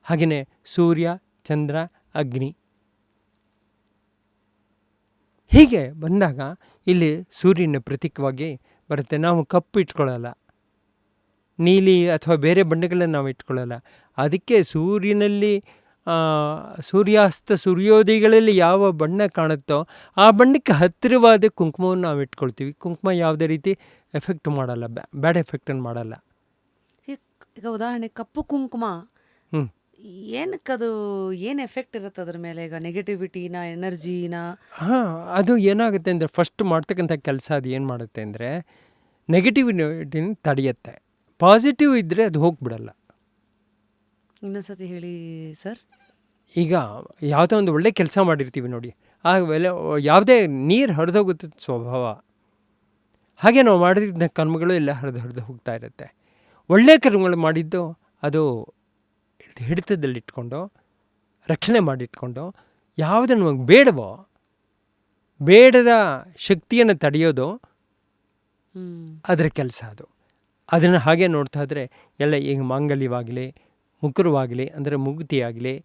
ಹಾಗೆಯೇ ಸೂರ್ಯ, ಚಂದ್ರ, ಅಗ್ನಿ. ಹೀಗೆ ಬಂದಾಗ ಇಲ್ಲಿ ಸೂರ್ಯನ ಪ್ರತೀಕವಾಗಿ ಬರುತ್ತೆ. ನಾವು ಕಪ್ಪು ಇಟ್ಕೊಳ್ಳಲ್ಲ, ನೀಲಿ ಅಥವಾ ಬೇರೆ ಬಣ್ಣಗಳನ್ನು ನಾವು ಇಟ್ಕೊಳ್ಳಲ್ಲ. ಅದಕ್ಕೆ ಸೂರ್ಯನಲ್ಲಿ ಸೂರ್ಯಾಸ್ತ ಸೂರ್ಯೋದಯಗಳಲ್ಲಿ ಯಾವ ಬಣ್ಣ ಕಾಣುತ್ತೋ ಆ ಬಣ್ಣಕ್ಕೆ ಹತ್ತಿರವಾದ ಕುಂಕುಮವನ್ನು ನಾವು ಇಟ್ಕೊಳ್ತೀವಿ. ಕುಂಕುಮ ಯಾವುದೇ ರೀತಿ ಎಫೆಕ್ಟ್ ಮಾಡಲ್ಲ, ಬ್ಯಾಡ್ ಎಫೆಕ್ಟನ್ನು ಮಾಡಲ್ಲ. ಈಗ ಉದಾಹರಣೆ ಕಪ್ಪು ಕುಂಕುಮ ಏನಕ್ಕದು ಏನು ಎಫೆಕ್ಟ್ ಇರುತ್ತೆ ಅದ್ರ ಮೇಲೆ? ಈಗ ನೆಗೆಟಿವಿಟಿನ, ಎನರ್ಜಿನ? ಅದು ಏನಾಗುತ್ತೆ ಅಂದರೆ, ಫಸ್ಟ್ ಮಾಡ್ತಕ್ಕಂಥ ಕೆಲಸ ಅದು ಏನು ಮಾಡುತ್ತೆ ಅಂದರೆ ನೆಗೆಟಿವಿಟಿನ ತಡೆಯುತ್ತೆ. ಪಾಸಿಟಿವ್ ಇದ್ದರೆ ಅದು ಹೋಗ್ಬಿಡಲ್ಲ. ಇನ್ನೊಂದ್ಸತಿ ಹೇಳಿ ಸರ್. ಈಗ ಯಾವುದೋ ಒಂದು ಒಳ್ಳೆ ಕೆಲಸ ಮಾಡಿರ್ತೀವಿ ನೋಡಿ, ಆಮೇಲೆ ಯಾವುದೇ ನೀರು ಹರಿದೋಗುತ್ತೆ ಸ್ವಭಾವ. ಹಾಗೆ ನಾವು ಮಾಡಿದ ಕರ್ಮಗಳು ಎಲ್ಲ ಹರಿದು ಹೋಗ್ತಾ ಇರುತ್ತೆ. ಒಳ್ಳೆಯ ಕರ್ಮಗಳು ಮಾಡಿದ್ದು ಅದು ಹಿಡಿತದಲ್ಲಿಟ್ಕೊಂಡು ರಕ್ಷಣೆ ಮಾಡಿಟ್ಕೊಂಡು ಯಾವುದು ನಮಗೆ ಬೇಡವೋ, ಬೇಡದ ಶಕ್ತಿಯನ್ನು ತಡೆಯೋದು ಅದರ ಕೆಲಸ. ಅದನ್ನು ಹಾಗೆ ನೋಡ್ತಾ ಇದ್ರೆ ಎಲ್ಲ ಈಗ ಮಾಂಗಲ್ಯವಾಗಲಿ, ಮುಕುರವಾಗಲಿ ಅಂದರೆ ಮುಗುತಿಯಾಗಲಿ,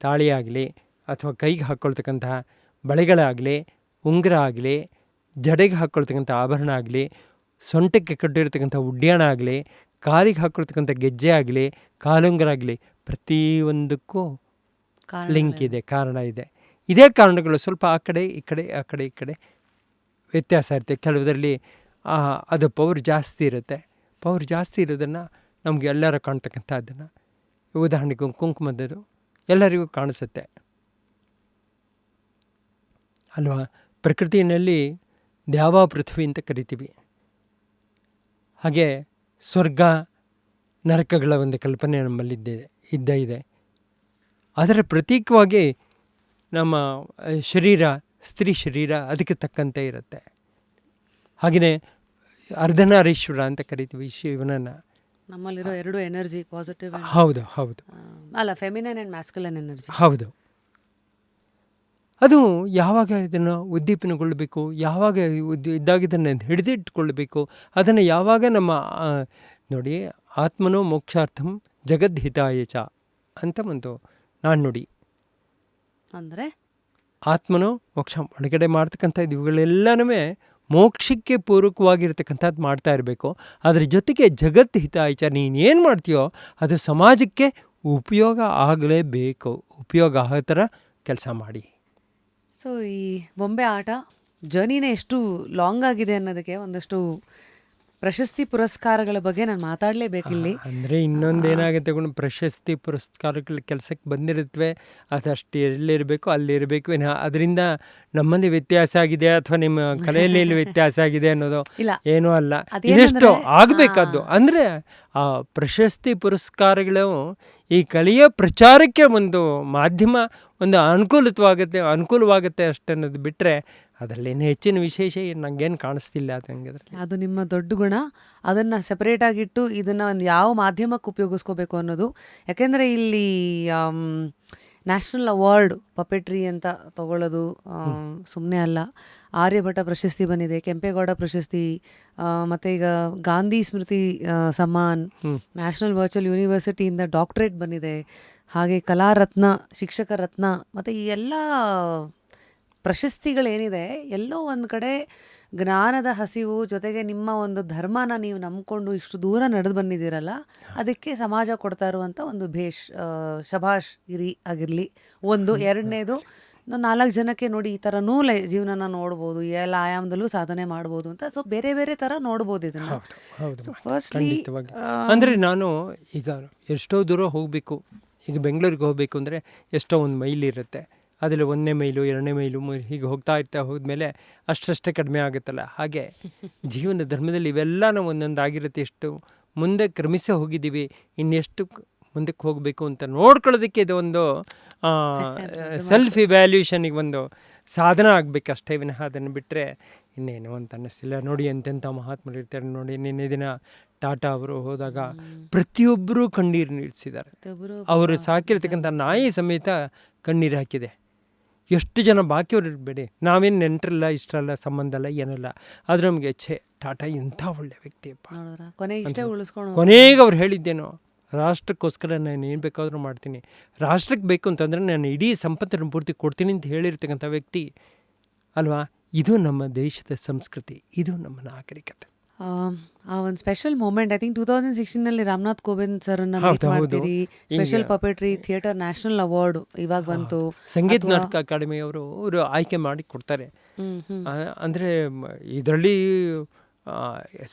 ತಾಳಿಯಾಗಲಿ, ಅಥವಾ ಕೈಗೆ ಹಾಕ್ಕೊಳ್ತಕ್ಕಂತಹ ಬಳೆಗಳಾಗಲಿ, ಉಂಗುರ ಆಗಲಿ, ಜಡೆಗೆ ಹಾಕ್ಕೊಳ್ತಕ್ಕಂಥ ಆಭರಣ ಆಗಲಿ, ಸೊಂಟಕ್ಕೆ ಕಟ್ಟಿರ್ತಕ್ಕಂಥ ಉಡ್ಯಾಣ ಆಗಲಿ, ಕಾಲಿಗೆ ಹಾಕ್ಕೊಳ್ತಕ್ಕಂಥ ಗೆಜ್ಜೆ ಆಗಲಿ, ಕಾಲುಂಗುರ ಆಗಲಿ, ಪ್ರತಿಯೊಂದಕ್ಕೂ ಲಿಂಕ್ ಇದೆ, ಕಾರಣ ಇದೆ. ಇದೇ ಕಾರಣಗಳು ಸ್ವಲ್ಪ ಆ ಕಡೆ ಈ ಕಡೆ, ಆ ಕಡೆ ಈ ಕಡೆ ವ್ಯತ್ಯಾಸ ಇರುತ್ತೆ. ಕೆಲವುದರಲ್ಲಿ ಅದು ಪವರ್ ಜಾಸ್ತಿ ಇರುತ್ತೆ. ಪವರ್ ಜಾಸ್ತಿ ಇರೋದನ್ನು ನಮಗೆ ಎಲ್ಲರೂ ಕಾಣ್ತಕ್ಕಂಥದ್ದನ್ನು, ಉದಾಹರಣೆಗೆ ಕುಂಕುಮದ್ದು ಎಲ್ಲರಿಗೂ ಕಾಣಿಸುತ್ತೆ ಅಲ್ವಾ. ಪ್ರಕೃತಿಯಲ್ಲಿ ದ್ಯಾವ ಪೃಥ್ವಿ ಅಂತ ಕರಿತೀವಿ. ಹಾಗೆ ಸ್ವರ್ಗ ನರಕಗಳ ಒಂದು ಕಲ್ಪನೆ ನಮ್ಮಲ್ಲಿದ್ದೇ ಇದೆ. ಅದರ ಪ್ರತೀಕವಾಗಿ ನಮ್ಮ ಶರೀರ, ಸ್ತ್ರೀ ಶರೀರ ಅದಕ್ಕೆ ತಕ್ಕಂತೆ ಇರುತ್ತೆ. ಹಾಗೆಯೇ ಅರ್ಧನಾರೀಶ್ವರ ಅಂತ ಕರಿತೀವಿ ಶಿವನನ್ನು. ನಮ್ಮಲ್ಲಿರೋ ಎರಡು ಎನರ್ಜಿ, ಪಾಸಿಟಿವ್, ಹೌದು ಅಲ್ಲ, ಫೆಮಿನೈನ್ ಆ್ಯಂಡ್ ಮ್ಯಾಸ್ಕ್ಯುಲೈನ್ ಎನರ್ಜಿ. ಹೌದು. ಅದು ಯಾವಾಗ ಇದನ್ನು ಉದ್ದೀಪನಗೊಳ್ಳಬೇಕು, ಯಾವಾಗ ಇದ್ದಾಗಿದ್ದನ್ನು ಹಿಡಿದಿಟ್ಟುಕೊಳ್ಬೇಕು, ಅದನ್ನು ಯಾವಾಗ ನಮ್ಮ ನೋಡಿ, ಆತ್ಮನೋ ಮೋಕ್ಷಾರ್ಥಂ ಜಗದ್ಹಿತಾಯ ಚ ಅಂತ ಒಂದು ನಾಣ್ಣುಡಿ. ಅಂದರೆ ಆತ್ಮನೋ ಮೋಕ್ಷ, ಒಳಗಡೆ ಮಾಡ್ತಕ್ಕಂಥ ಇವುಗಳೆಲ್ಲನೂ ಮೋಕ್ಷಕ್ಕೆ ಪೂರಕವಾಗಿರ್ತಕ್ಕಂಥದ್ದು ಮಾಡ್ತಾ ಇರಬೇಕು. ಅದರ ಜೊತೆಗೆ ಜಗತ್ ಹಿತಾಯಚ, ನೀನೇನು ಮಾಡ್ತೀಯೋ ಅದು ಸಮಾಜಕ್ಕೆ ಉಪಯೋಗ ಆಗಲೇಬೇಕು. ಉಪಯೋಗ ಆಗೋ ಥರ ಕೆಲಸ ಮಾಡಿ. ಸೊ ಈ ಬೊಂಬೆ ಆಟ ಜರ್ನಿನೇ ಎಷ್ಟು ಲಾಂಗ್ ಆಗಿದೆ ಅನ್ನೋದಕ್ಕೆ ಒಂದಷ್ಟು ಪ್ರಶಸ್ತಿ ಪುರಸ್ಕಾರಗಳ ಬಗ್ಗೆ ನಾನು ಮಾತಾಡಲೇಬೇಕಿಲ್ಲಿ. ಅಂದರೆ ಇನ್ನೊಂದೇನಾಗುತ್ತೆ, ಪ್ರಶಸ್ತಿ ಪುರಸ್ಕಾರಗಳ ಕೆಲಸಕ್ಕೆ ಬಂದಿರುತ್ತವೆ, ಅದಷ್ಟು ಎಲ್ಲಿರಬೇಕು ಅಲ್ಲಿರಬೇಕು. ಅದರಿಂದ ನಮ್ಮಲ್ಲಿ ವ್ಯತ್ಯಾಸ ಆಗಿದೆ ಅಥವಾ ನಿಮ್ಮ ಕಲೆಯಲ್ಲಿ ವ್ಯತ್ಯಾಸ ಆಗಿದೆ ಅನ್ನೋದು ಏನೂ ಅಲ್ಲ. ಇದೆಷ್ಟು ಆಗಬೇಕಾದ್ದು ಅಂದರೆ ಆ ಪ್ರಶಸ್ತಿ ಪುರಸ್ಕಾರಗಳು ಈ ಕಲೆಯ ಪ್ರಚಾರಕ್ಕೆ ಒಂದು ಮಾಧ್ಯಮ, ಒಂದು ಅನುಕೂಲವಾಗುತ್ತೆ ಅಷ್ಟೇ ಅನ್ನೋದು ಬಿಟ್ಟರೆ ಅದರಲ್ಲೇನು ಹೆಚ್ಚಿನ ವಿಶೇಷ ನಂಗೇನು ಕಾಣಿಸ್ತಿಲ್ಲ. ಅದು ನಿಮ್ಮ ದೊಡ್ಡ ಗುಣ. ಅದನ್ನು ಸೆಪರೇಟಾಗಿಟ್ಟು ಇದನ್ನು ಒಂದು ಯಾವ ಮಾಧ್ಯಮಕ್ಕೆ ಉಪಯೋಗಿಸ್ಕೋಬೇಕು ಅನ್ನೋದು. ಯಾಕೆಂದರೆ ಇಲ್ಲಿ ನ್ಯಾಷನಲ್ ಅವಾರ್ಡ್ ಪಪೆಟ್ರಿ ಅಂತ ತಗೊಳ್ಳೋದು ಸುಮ್ಮನೆ ಅಲ್ಲ. ಆರ್ಯಭಟ ಪ್ರಶಸ್ತಿ ಬಂದಿದೆ, ಕೆಂಪೇಗೌಡ ಪ್ರಶಸ್ತಿ, ಮತ್ತು ಈಗ ಗಾಂಧಿ ಸ್ಮೃತಿ ಸಮ್ಮಾನ್, ನ್ಯಾಷನಲ್ ವರ್ಚುವಲ್ ಯೂನಿವರ್ಸಿಟಿಯಿಂದ ಡಾಕ್ಟ್ರೇಟ್ ಬಂದಿದೆ, ಹಾಗೆ ಕಲಾರತ್ನ, ಶಿಕ್ಷಕ ರತ್ನ, ಮತ್ತು ಈ ಎಲ್ಲ ಪ್ರಶಸ್ತಿಗಳೇನಿದೆ ಎಲ್ಲೋ ಒಂದು ಕಡೆ ಜ್ಞಾನದ ಹಸಿವು ಜೊತೆಗೆ ನಿಮ್ಮ ಒಂದು ಧರ್ಮನ ನೀವು ನಂಬ್ಕೊಂಡು ಇಷ್ಟು ದೂರ ನಡೆದು ಬಂದಿದ್ದೀರಲ್ಲ, ಅದಕ್ಕೆ ಸಮಾಜ ಕೊಡ್ತಾ ಇರುವಂಥ ಒಂದು ಶಭಾಷ್ ಆಗಿರಲಿ. ಒಂದು ಎರಡನೇದು, 4 ಜನಕ್ಕೆ ನೋಡಿ ಈ ಥರನೂ ಜೀವನನ ನೋಡ್ಬೋದು, ಎಲ್ಲ ಆಯಾಮದಲ್ಲೂ ಸಾಧನೆ ಮಾಡ್ಬೋದು ಅಂತ. ಸೊ ಬೇರೆ ಬೇರೆ ಥರ ನೋಡ್ಬೋದು ಇದನ್ನು. ಸೊ ಫಸ್ಟ್ಲಿ ಅಂದರೆ ನಾನು ಈಗ ಎಷ್ಟೋ ದೂರ ಹೋಗಬೇಕು, ಈಗ ಬೆಂಗಳೂರಿಗೆ ಹೋಗಬೇಕು ಅಂದರೆ ಎಷ್ಟೋ ಒಂದು ಮೈಲ್ ಇರುತ್ತೆ. ಅದರಲ್ಲಿ 1ನೇ ಮೈಲು 2ನೇ ಮೈಲು ಹೀಗೆ ಹೋದ್ಮೇಲೆ ಅಷ್ಟೇ ಕಡಿಮೆ ಆಗುತ್ತಲ್ಲ. ಹಾಗೆ ಜೀವನ ಧರ್ಮದಲ್ಲಿ ಇವೆಲ್ಲನೂ ಒಂದೊಂದಾಗಿರುತ್ತೆ. ಎಷ್ಟು ಮುಂದೆ ಕ್ರಮಿಸಿ ಹೋಗಿದ್ದೀವಿ, ಇನ್ನೆಷ್ಟು ಮುಂದಕ್ಕೆ ಹೋಗಬೇಕು ಅಂತ ನೋಡ್ಕೊಳ್ಳೋದಕ್ಕೆ ಇದು ಒಂದು ಸೆಲ್ಫ್ ಇವ್ಯಾಲ್ಯೂಷನಿಗೆ ಒಂದು ಸಾಧನ ಆಗಬೇಕಷ್ಟೇ ವಿನಃ ಅದನ್ನು ಬಿಟ್ಟರೆ ಇನ್ನೇನು ಅಂತ ಅನ್ನಿಸ್ತಿಲ್ಲ. ನೋಡಿ ಎಂತೆಂಥ ಮಹಾತ್ಮರು ಇರ್ತಾರೆ ನೋಡಿ. ನಿನ್ನೆ ದಿನ ಟಾಟಾ ಅವರು ಹೋದಾಗ ಪ್ರತಿಯೊಬ್ಬರೂ ಕಣ್ಣೀರು ನಿಲ್ಲಿಸಿದ್ದಾರೆ. ಅವರು ಸಾಕಿರ್ತಕ್ಕಂಥ ನಾಯಿ ಸಮೇತ ಕಣ್ಣೀರು ಹಾಕಿದೆ. ಎಷ್ಟು ಜನ ಬಾಕಿಯವರು ಇರಬೇಡಿ, ನಾವೇನು ನೆಂಟರಲ್ಲ, ಇಷ್ಟರಲ್ಲ, ಸಂಬಂಧ ಅಲ್ಲ, ಏನಲ್ಲ, ಆದರೆ ನಮಗೆ ಟಾಟಾ ಇಂಥ ಒಳ್ಳೆ ವ್ಯಕ್ತಿಯಪ್ಪ. ಕೊನೆಗೆ ಅವ್ರು ಹೇಳಿದ್ದೇನೋ, ರಾಷ್ಟ್ರಕ್ಕೋಸ್ಕರ ನಾನು ಏನು ಬೇಕಾದರೂ ಮಾಡ್ತೀನಿ, ರಾಷ್ಟ್ರಕ್ಕೆ ಬೇಕು ಅಂತಂದರೆ ನಾನು ಇಡೀ ಸಂಪತ್ತನ್ನು ಪೂರ್ತಿ ಕೊಡ್ತೀನಿ ಅಂತ ಹೇಳಿರ್ತಕ್ಕಂಥ ವ್ಯಕ್ತಿ ಅಲ್ವಾ. ಇದು ನಮ್ಮ ದೇಶದ ಸಂಸ್ಕೃತಿ, ಇದು ನಮ್ಮ ನಾಗರಿಕತೆ. ಆ ಒಂದು ಸ್ಪೆಷಲ್ ಮೂಮೆಂಟ್ ಐ ಥಿಂಕ್ 2016ನಲ್ಲಿ ರಾಮನಾಥ್ ಕೋವಿಂದ್ ಸರ್ನ ಮೀಟ್ ಮಾಡ್ತೀರಿ. Special puppetry theatre national award ಇವಾಗ ಬಂತು. ಸಂಗೀತ ನಾಟಕ ಅಕಾಡೆಮಿ ಅವರು ಆಯ್ಕೆ ಮಾಡಿ ಕೊಡ್ತಾರೆ. ಅಂದರೆ ಇದರಲ್ಲಿ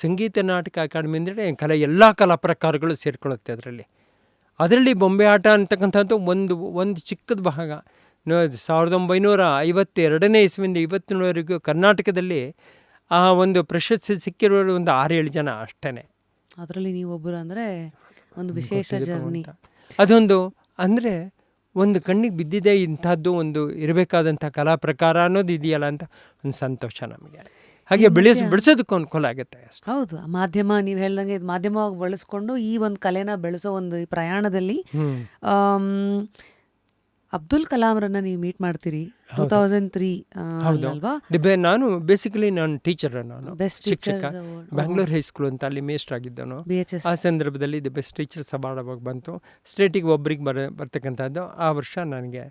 ಸಂಗೀತ ನಾಟಕ ಅಕಾಡೆಮಿ ಅಂದರೆ ಎಲ್ಲ ಕಲಾ ಪ್ರಕಾರಗಳು ಸೇರಿಕೊಳ್ಳುತ್ತೆ. ಅದರಲ್ಲಿ ಬೊಂಬೆ ಆಟ ಅಂತಕ್ಕಂಥದ್ದು ಒಂದು ಚಿಕ್ಕದ ಭಾಗ. 1952ನೇ ಇಸ್ವಿಯಿಂದ ಇವತ್ತಿನವರೆಗೂ ಕರ್ನಾಟಕದಲ್ಲಿ ಆ ಒಂದು ಪ್ರಶಸ್ತಿ ಸಿಕ್ಕಿರೋರು ಒಂದು 6-7 ಜನ ಅಷ್ಟೇ. ಅದರಲ್ಲಿ ನೀವೊಬ್ಬರು ಅಂದರೆ ಒಂದು ವಿಶೇಷ ಜರ್ನಿ. ಅದೊಂದು ಅಂದರೆ ಒಂದು ಕಣ್ಣಿಗೆ ಬಿದ್ದಿದೆ, ಇಂಥದ್ದು ಒಂದು ಇರಬೇಕಾದಂಥ ಕಲಾ ಪ್ರಕಾರ ಅನ್ನೋದು ಇದೆಯಲ್ಲ ಅಂತ ಒಂದು ಸಂತೋಷ ನಮಗೆ. ಹಾಗೆ ಬೆಳೆಸೋದಕ್ಕೂ ಅನುಕೂಲ ಆಗುತ್ತೆ ಅಷ್ಟೇ. ಹೌದು, ಮಾಧ್ಯಮ ನೀವು ಹೇಳ್ದಂಗೆ ಇದು ಮಾಧ್ಯಮವಾಗಿ ಬಳಸ್ಕೊಂಡು ಈ ಒಂದು ಕಲೆನ ಬೆಳೆಸೋ ಒಂದು ಈ ಪ್ರಯಾಣದಲ್ಲಿ ಅಬ್ದುಲ್ ಕಲಾಂರನ್ನ ನೀವು ಮೀಟ್ ಮಾಡ್ತೀರಿ 2003 ಅಲ್ವಾ? ನಾನು ಬೇಸಿಕಲಿ ನಾನು ಟೀಚರ್, ನಾನು ಬೆಸ್ಟ್ ಶಿಕ್ಷಕ, ಬ್ಯಾಂಗ್ಳೂರ್ ಹೈಸ್ಕೂಲ್ ಅಂತ ಅಲ್ಲಿ ಮೇಸ್ಟರ್ ಆಗಿದ್ದನು. BHS ಆ ಸಂದರ್ಭದಲ್ಲಿ ದಿ ಬೆಸ್ಟ್ ಟೀಚರ್ಸ್ ಅವಾರ್ಡ್ ಅವಾಗ ಬಂತು. ಸ್ಟೇಟಿಗೆ ಒಬ್ರಿಗೆ ಬರ್ತಕ್ಕಂಥದ್ದು ಆ ವರ್ಷ ನನಗೆ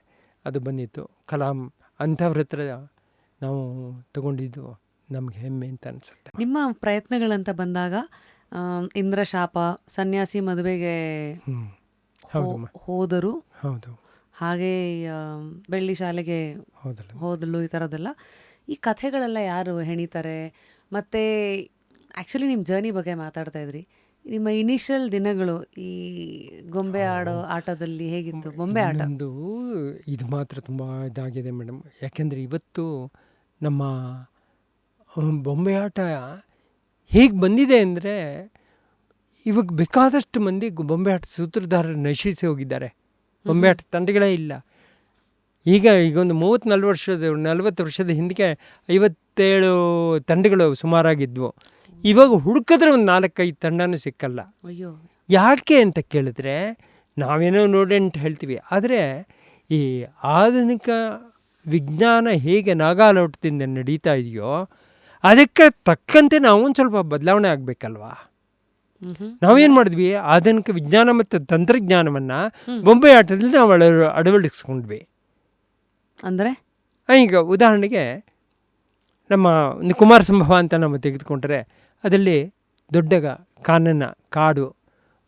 ಅದು ಬಂದಿತ್ತು. ಕಲಾಂ ಅಂಥವ್ರ ಹತ್ರ ನಾವು ತಗೊಂಡಿದ್ದು ನಮ್ಗೆ ಹೆಮ್ಮೆ ಅಂತ ಅನ್ಸುತ್ತೆ. ನಿಮ್ಮ ಪ್ರಯತ್ನಗಳಂತ ಬಂದಾಗ ಇಂದ್ರಶಾಪ, ಸನ್ಯಾಸಿ ಮದುವೆಗೆ ಹೋದರು, ಹೌದು, ಹಾಗೆ ಬೆಳ್ಳಿ ಶಾಲೆಗೆ ಹೋದಳು, ಈ ಥರದ್ದೆಲ್ಲ ಈ ಕಥೆಗಳೆಲ್ಲ ಯಾರು ಹೆಣಿತಾರೆ? ಮತ್ತು ಆ್ಯಕ್ಚುಲಿ ನಿಮ್ಮ ಜರ್ನಿ ಬಗ್ಗೆ ಮಾತಾಡ್ತಾ ಇದ್ರಿ. ನಿಮ್ಮ ಇನಿಷಿಯಲ್ ದಿನಗಳು ಈ ಗೊಂಬೆ ಆಟದಲ್ಲಿ ಹೇಗಿತ್ತು? ಬೊಂಬೆ ಆಟ ಇದು ಮಾತ್ರ ತುಂಬ ಇದಾಗಿದೆ ಮೇಡಮ್. ಯಾಕೆಂದರೆ ಇವತ್ತು ನಮ್ಮ ಬೊಂಬೆ ಆಟ ಹೇಗೆ ಬಂದಿದೆ ಅಂದರೆ, ಇವಾಗ ಬೇಕಾದಷ್ಟು ಮಂದಿ ಬೊಂಬೆ ಆಟ ಸೂತ್ರಧಾರರು ನಶಿಸಿ ಹೋಗಿದ್ದಾರೆ. ಬೊಂಬೆ ಆಟ ತಂಡಗಳೇ ಇಲ್ಲ. ಈಗ ಒಂದು 40 ವರ್ಷದ ಹಿಂದಕ್ಕೆ 57 ತಂಡಗಳು ಸುಮಾರಾಗಿದ್ವು. ಇವಾಗ ಹುಡುಕಿದ್ರೆ ಒಂದು 4-5 ತಂಡನೂ ಸಿಕ್ಕಲ್ಲ. ಅಯ್ಯೋ, ಯಾಕೆ ಅಂತ ಕೇಳಿದ್ರೆ ನಾವೇನೋ ನೋಡಿ ಅಂತ ಹೇಳ್ತೀವಿ, ಆದರೆ ಈ ಆಧುನಿಕ ವಿಜ್ಞಾನ ಹೇಗೆ ನಾಗಾಲೋಟದಿಂದ ನಡೀತಾ ಇದೆಯೋ ಅದಕ್ಕೆ ತಕ್ಕಂತೆ ನಾವು ಒಂದು ಸ್ವಲ್ಪ ಬದಲಾವಣೆ ಆಗಬೇಕಲ್ವಾ? ನಾವೇನು ಮಾಡಿದ್ವಿ, ಆಧುನಿಕ ವಿಜ್ಞಾನ ಮತ್ತು ತಂತ್ರಜ್ಞಾನವನ್ನು ಬೊಂಬೆ ಆಟದಲ್ಲಿ ನಾವು ಅಳವಡಿಸ್ಕೊಂಡ್ವಿ. ಅಂದರೆ ಈಗ ಉದಾಹರಣೆಗೆ ನಮ್ಮ ಒಂದು ಕುಮಾರ ಸಂಭವ ಅಂತ ನಾವು ತೆಗೆದುಕೊಂಡ್ರೆ, ಅದರಲ್ಲಿ ದೊಡ್ಡ ಕಾಡು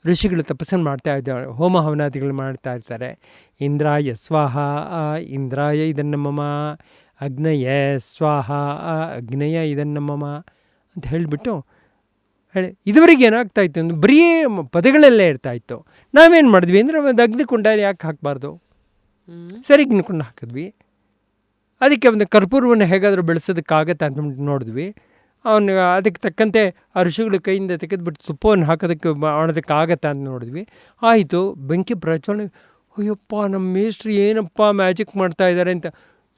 ಋಷಿಗಳು ತಪಸ್ಸನ್ನು ಮಾಡ್ತಾ ಇದ್ದಾರೆ, ಹೋಮ ಹವನಾದಿಗಳು ಮಾಡ್ತಾ ಇರ್ತಾರೆ. ಇಂದ್ರಾಯ ಸ್ವಾಹ ಇಂದ್ರಾಯ ಇದನ್ನ ಮಮ, ಅಗ್ನಯ ಸ್ವಾಹ ಅಗ್ನಯ ಇದನ್ನ ಮಮ ಅಂತ ಹೇಳಿಬಿಟ್ಟು ಇದುವರೆಗೆ ಏನಾಗ್ತಾ ಇತ್ತು ಅಂದ್ರೆ ಬರೀ ಪದಗಳೆಲ್ಲ ಇರ್ತಾಯಿತ್ತು. ನಾವೇನು ಮಾಡಿದ್ವಿ ಅಂದರೆ ಒಂದು ಅಗ್ನಿಕುಂಡ ಯಾಕೆ ಹಾಕಬಾರ್ದು, ಸರಿ ಅಗ್ನಿಕುಂಡ ಹಾಕಿದ್ವಿ. ಅದಕ್ಕೆ ಒಂದು ಕರ್ಪೂರವನ್ನು ಹೇಗಾದರೂ ಬೆಳೆಸೋದಕ್ಕಾಗತ್ತೆ ಅಂತ ನೋಡಿದ್ವಿ. ಅವನು ಅದಕ್ಕೆ ತಕ್ಕಂತೆ ಆ ಋಷಿಗಳ ಕೈಯಿಂದ ತೆಗೆದುಬಿಟ್ಟು ತುಪ್ಪವನ್ನು ಮಾಡೋದಕ್ಕಾಗತ್ತೆ ಅಂತ ನೋಡಿದ್ವಿ. ಆಯಿತು, ಬೆಂಕಿ ಪ್ರಜ್ವಲನೆ. ಅಯ್ಯಪ್ಪ, ನಮ್ಮ ಮೇಸ್ಟ್ರು ಏನಪ್ಪ ಮ್ಯಾಜಿಕ್ ಮಾಡ್ತಾ ಇದ್ದಾರೆ ಅಂತ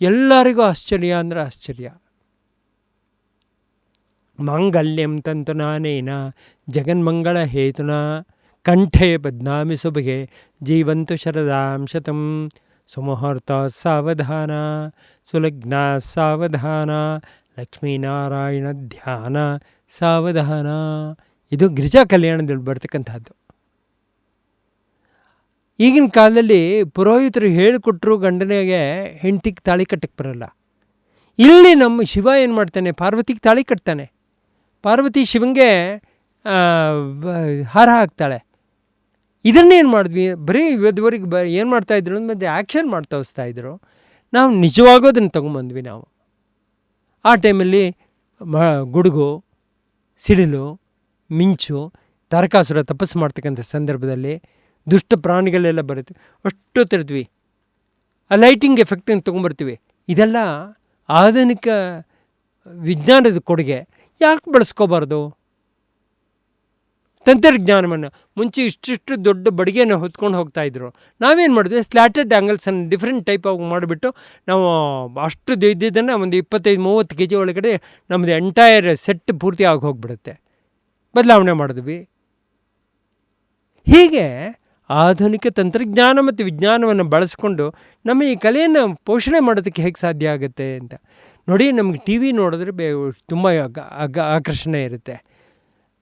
ಎಲ್ಲರಿಗೂ ಆಶ್ಚರ್ಯ ಅಂದರೆ ಆಶ್ಚರ್ಯ. ಮಾಂಗಲ್ಯಂ ತಂತು ನಾನೇನ ಜಗನ್ಮಂಗಳ ಹೇತುನಾ ಕಂಠೆ ಬದ್ನಾಮಿ ಸುಬಗೆ ಜೀವಂತು ಶರದಾಂ ಶತಂ ಸುಮುಹೂರ್ತ ಸಾವಧಾನ ಸುಲಗ್ನ ಸಾವಧಾನ ಲಕ್ಷ್ಮೀನಾರಾಯಣ ಧ್ಯಾನ ಸಾವಧಾನ. ಇದು ಗಿರಿಜಾ ಕಲ್ಯಾಣದಲ್ಲಿ ಬರ್ತಕ್ಕಂಥದ್ದು. ಈಗಿನ ಕಾಲದಲ್ಲಿ ಪುರೋಹಿತರು ಹೇಳಿಕೊಟ್ರು ಗಂಡನಿಗೆ ಹೆಂಡತಿಗೆ ತಾಳಿ ಕಟ್ಟಕ್ಕೆ ಬರಲ್ಲ. ಇಲ್ಲಿ ನಮ್ಮ ಶಿವ ಏನು ಮಾಡ್ತಾನೆ, ಪಾರ್ವತಿಗೆ ತಾಳಿ ಕಟ್ತಾನೆ. ಪಾರ್ವತಿ ಶಿವಂಗೆ ಹಾರ ಹಾಕ್ತಾಳೆ. ಇದನ್ನೇನು ಮಾಡಿದ್ವಿ, ಬರೀ ಇವತ್ತುವರೆಗೆ ಏನು ಮಾಡ್ತಾಯಿದ್ರು ಮತ್ತು ಆ್ಯಕ್ಷನ್ ಮಾಡ್ತಾ ಹೋಗ್ತಾಯಿದ್ರು. ನಾವು ನಿಜವಾಗೂ ಅದನ್ನು ತೊಗೊಂಬಂದ್ವಿ. ನಾವು ಆ ಟೈಮಲ್ಲಿ ಗುಡುಗು, ಸಿಡಿಲು, ಮಿಂಚು, ತಾರಕಾಸುರ ತಪಸ್ಸು ಮಾಡ್ತಕ್ಕಂಥ ಸಂದರ್ಭದಲ್ಲಿ ದುಷ್ಟ ಪ್ರಾಣಿಗಳೆಲ್ಲ ಬರುತ್ತೆ, ಅಷ್ಟು ತಿರ್ದ್ವಿ. ಆ ಲೈಟಿಂಗ್ ಎಫೆಕ್ಟನ್ನು ತೊಗೊಂಬರ್ತೀವಿ. ಇದೆಲ್ಲ ಆಧುನಿಕ ವಿಜ್ಞಾನದ ಕೊಡುಗೆ. ಯಾಕೆ ಬಳಸ್ಕೋಬಾರ್ದು ತಂತ್ರಜ್ಞಾನವನ್ನು? ಮುಂಚೆ ಇಷ್ಟಿಷ್ಟು ದೊಡ್ಡ ಬಡಿಗೆನ ಹೊತ್ಕೊಂಡು ಹೋಗ್ತಾಯಿದ್ರು. ನಾವೇನು ಮಾಡಿದ್ವಿ, ಸ್ಲ್ಯಾಟೆಡ್ ಆ್ಯಂಗಲ್ಸನ್ನು ಡಿಫ್ರೆಂಟ್ ಟೈಪ್ ಆಗಿ ಮಾಡಿಬಿಟ್ಟು ನಾವು ಅಷ್ಟು ಇದ್ದಿದ್ದನ್ನು ಒಂದು 25-30 kg ಒಳಗಡೆ ನಮ್ಮದು ಎಂಟೈರ್ ಸೆಟ್ ಪೂರ್ತಿ ಆಗಿ ಹೋಗಿಬಿಡುತ್ತೆ. ಬದಲಾವಣೆ ಮಾಡಿದ್ವಿ. ಹೀಗೆ ಆಧುನಿಕ ತಂತ್ರಜ್ಞಾನ ಮತ್ತು ವಿಜ್ಞಾನವನ್ನು ಬಳಸ್ಕೊಂಡು ನಮ್ಮ ಈ ಕಲೆಯನ್ನು ಪೋಷಣೆ ಮಾಡೋದಕ್ಕೆ ಹೇಗೆ ಸಾಧ್ಯ ಆಗುತ್ತೆ ಅಂತ ನೋಡಿ. ನಮಗೆ ಟಿ ವಿ ನೋಡಿದ್ರೆ ತುಂಬ ಆಕರ್ಷಣೆ ಇರುತ್ತೆ.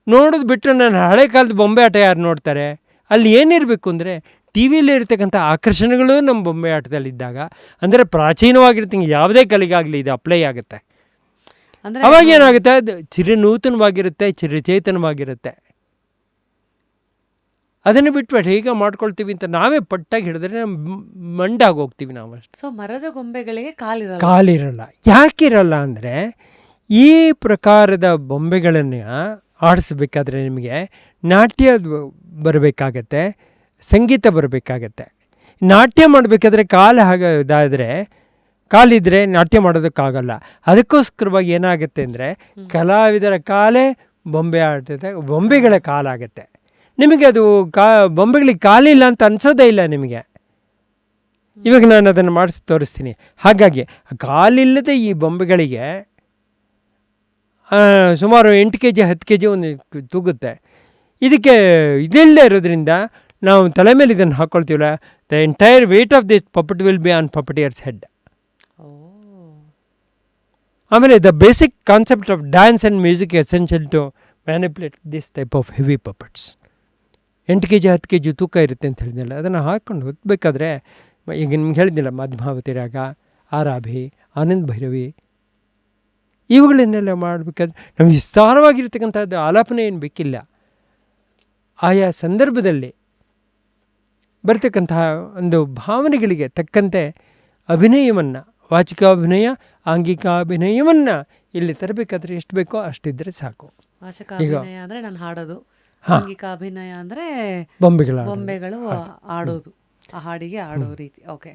ನೋಡೋದು ಬಿಟ್ಟರೆ ನಾನು ಹಳೆ ಕಾಲದ ಬೊಂಬೆ ಆಟ ಯಾರು ನೋಡ್ತಾರೆ? ಅಲ್ಲಿ ಏನಿರಬೇಕು ಅಂದರೆ ಟಿ ವಿಲಿ ಇರ್ತಕ್ಕಂಥ ಆಕರ್ಷಣೆಗಳು ನಮ್ಮ ಬೊಂಬೆ ಆಟದಲ್ಲಿದ್ದಾಗ, ಅಂದರೆ ಪ್ರಾಚೀನವಾಗಿರ್ತಂಗೆ ಯಾವುದೇ ಕಲೆಗಾಗಲಿ ಇದು ಅಪ್ಲೈ ಆಗುತ್ತೆ. ಅವಾಗ ಏನಾಗುತ್ತೆ, ಅದು ಚಿರನೂತನವಾಗಿರುತ್ತೆ, ಚಿರಚೇತನವಾಗಿರುತ್ತೆ. ಅದನ್ನು ಬಿಟ್ಬಿಟ್ಟು ಹೇಗೆ ಮಾಡ್ಕೊಳ್ತೀವಿ ಅಂತ ನಾವೇ ಪಟ್ಟಾಗಿ ಹಿಡಿದ್ರೆ ಮಂಡಾಗಿ ಹೋಗ್ತೀವಿ ನಾವು ಅಷ್ಟೇ. ಸೊ ಮರದ ಗೊಂಬೆಗಳಿಗೆ ಕಾಲಿರಲ್ಲ. ಯಾಕಿರಲ್ಲ ಅಂದರೆ, ಈ ಪ್ರಕಾರದ ಬೊಂಬೆಗಳನ್ನು ಆಡಿಸ್ಬೇಕಾದ್ರೆ ನಿಮಗೆ ನಾಟ್ಯ ಬರಬೇಕಾಗತ್ತೆ, ಸಂಗೀತ ಬರಬೇಕಾಗತ್ತೆ. ನಾಟ್ಯ ಮಾಡಬೇಕಾದ್ರೆ ಕಾಲಿದ್ರೆ ನಾಟ್ಯ ಮಾಡೋದಕ್ಕಾಗಲ್ಲ. ಅದಕ್ಕೋಸ್ಕರವಾಗಿ ಏನಾಗುತ್ತೆ ಅಂದರೆ, ಕಲಾವಿದರ ಕಾಲೇ ಬೊಂಬೆಗಳ ಕಾಲಾಗತ್ತೆ. ನಿಮಗೆ ಅದು ಬೊಂಬೆಗಳಿಗೆ ಕಾಲಿಲ್ಲ ಅಂತ ಅನ್ಸೋದೇ ಇಲ್ಲ ನಿಮಗೆ. ಇವಾಗ ನಾನು ಅದನ್ನು ಮಾಡಿಸಿ ತೋರಿಸ್ತೀನಿ. ಹಾಗಾಗಿ ಕಾಲಿಲ್ಲದೆ ಈ ಬೊಂಬೆಗಳಿಗೆ ಸುಮಾರು 8 kg 10 kg ಒಂದು ತೂಗುತ್ತೆ. ಇದಕ್ಕೆ ಇದಿಲ್ಲದೆ ಇರೋದ್ರಿಂದ ನಾವು ತಲೆ ಮೇಲೆ ಇದನ್ನು ಹಾಕ್ಕೊಳ್ತೀವಲ್ಲ, the entire weight of this puppet will be on puppeteer's head. ಆಮೇಲೆ the basic concept of dance and music essential to manipulate this type of heavy puppets. 8 kg 10 kg ತೂಕ ಇರುತ್ತೆ ಅಂತ ಹೇಳಿದ್ನಲ್ಲ, ಅದನ್ನು ಹಾಕ್ಕೊಂಡು ಹೊತ್ಬೇಕಾದ್ರೆ ಈಗ ನಿಮ್ಗೆ ಹೇಳಿದ್ನಲ್ಲ, ಮಧ್ಮಾವತಿ ರಾಗ, ಆರಾಭಿ, ಆನಂದ್ ಭೈರವಿ, ಇವುಗಳನ್ನೆಲ್ಲ ಮಾಡಬೇಕಾದ್ರೆ ನಮ್ಗೆ ವಿಸ್ತಾರವಾಗಿರ್ತಕ್ಕಂಥದ್ದು ಆಲಾಪನೆ ಏನು ಬೇಕಿಲ್ಲ. ಆಯಾ ಸಂದರ್ಭದಲ್ಲಿ ಬರ್ತಕ್ಕಂತಹ ಒಂದು ಭಾವನೆಗಳಿಗೆ ತಕ್ಕಂತೆ ಅಭಿನಯವನ್ನು, ವಾಚಿಕಾಭಿನಯ, ಆಂಗಿಕಾಭಿನಯವನ್ನು ಇಲ್ಲಿ ತರಬೇಕಾದ್ರೆ ಎಷ್ಟು ಬೇಕೋ ಅಷ್ಟಿದ್ರೆ ಸಾಕು. ವಾಚಕ ಅಭಿನಯ ಅಂದರೆ ನಾನು ಹಾಡೋದು, ಆಂಗಿಕ ಅಭಿನಯ ಅಂದರೆ ಬೊಂಬೆಗಳು ಆಡೋದು, ಆ ಹಾಡಿಗೆ ಆಡೋ ರೀತಿ. ಓಕೆ.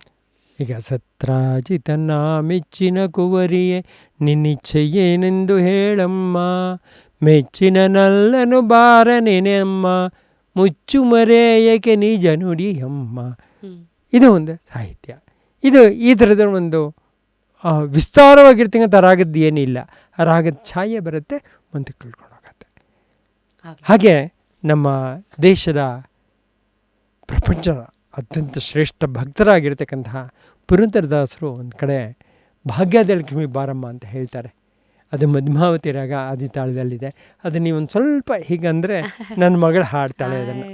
ಈಗ ಸತ್ರಾಜಿತನ ಮೆಚ್ಚಿನ ಕುವರಿಯೇ ನಿನ್ನಿಚ್ಛೆಯೇನೆಂದು ಹೇಳಮ್ಮ, ಮೆಚ್ಚಿನ ನಲ್ಲನು ಬಾರ ನೆನೆಯಮ್ಮ, ಮುಚ್ಚು ಮರೆಯಕ್ಕೆ ನಿಜ ನುಡಿಯಮ್ಮ. ಇದು ಒಂದು ಸಾಹಿತ್ಯ. ಇದು ಈ ಥರದ ಒಂದು ವಿಸ್ತಾರವಾಗಿರ್ತಕ್ಕಂಥ ರಾಗದ್ದು ಏನಿಲ್ಲ, ಆ ರಾಗದ ಛಾಯೆ ಬರುತ್ತೆ, ಮುಂದೆ ಕಳ್ಕೊಂಡು ಹೋಗುತ್ತೆ. ಹಾಗೆ ನಮ್ಮ ದೇಶದ ಪ್ರಪಂಚದ ಅತ್ಯಂತ ಶ್ರೇಷ್ಠ ಭಕ್ತರಾಗಿರ್ತಕ್ಕಂತಹ ಪುರಂದರದಾಸರು ಒಂದು ಕಡೆ ಭಾಗ್ಯದಲಕ್ಷ್ಮಿ ಬಾರಮ್ಮ ಅಂತ ಹೇಳ್ತಾರೆ. ಅದು ಮಧ್ಮಾವತಿ ರಾಗ ಆದಿತಾಳದಲ್ಲಿದೆ. ಅದು ನೀವು ಒಂದು ಸ್ವಲ್ಪ ಹೀಗಂದರೆ ನನ್ನ ಮಗಳು ಹಾಡ್ತಾಳೆ ಅದನ್ನು.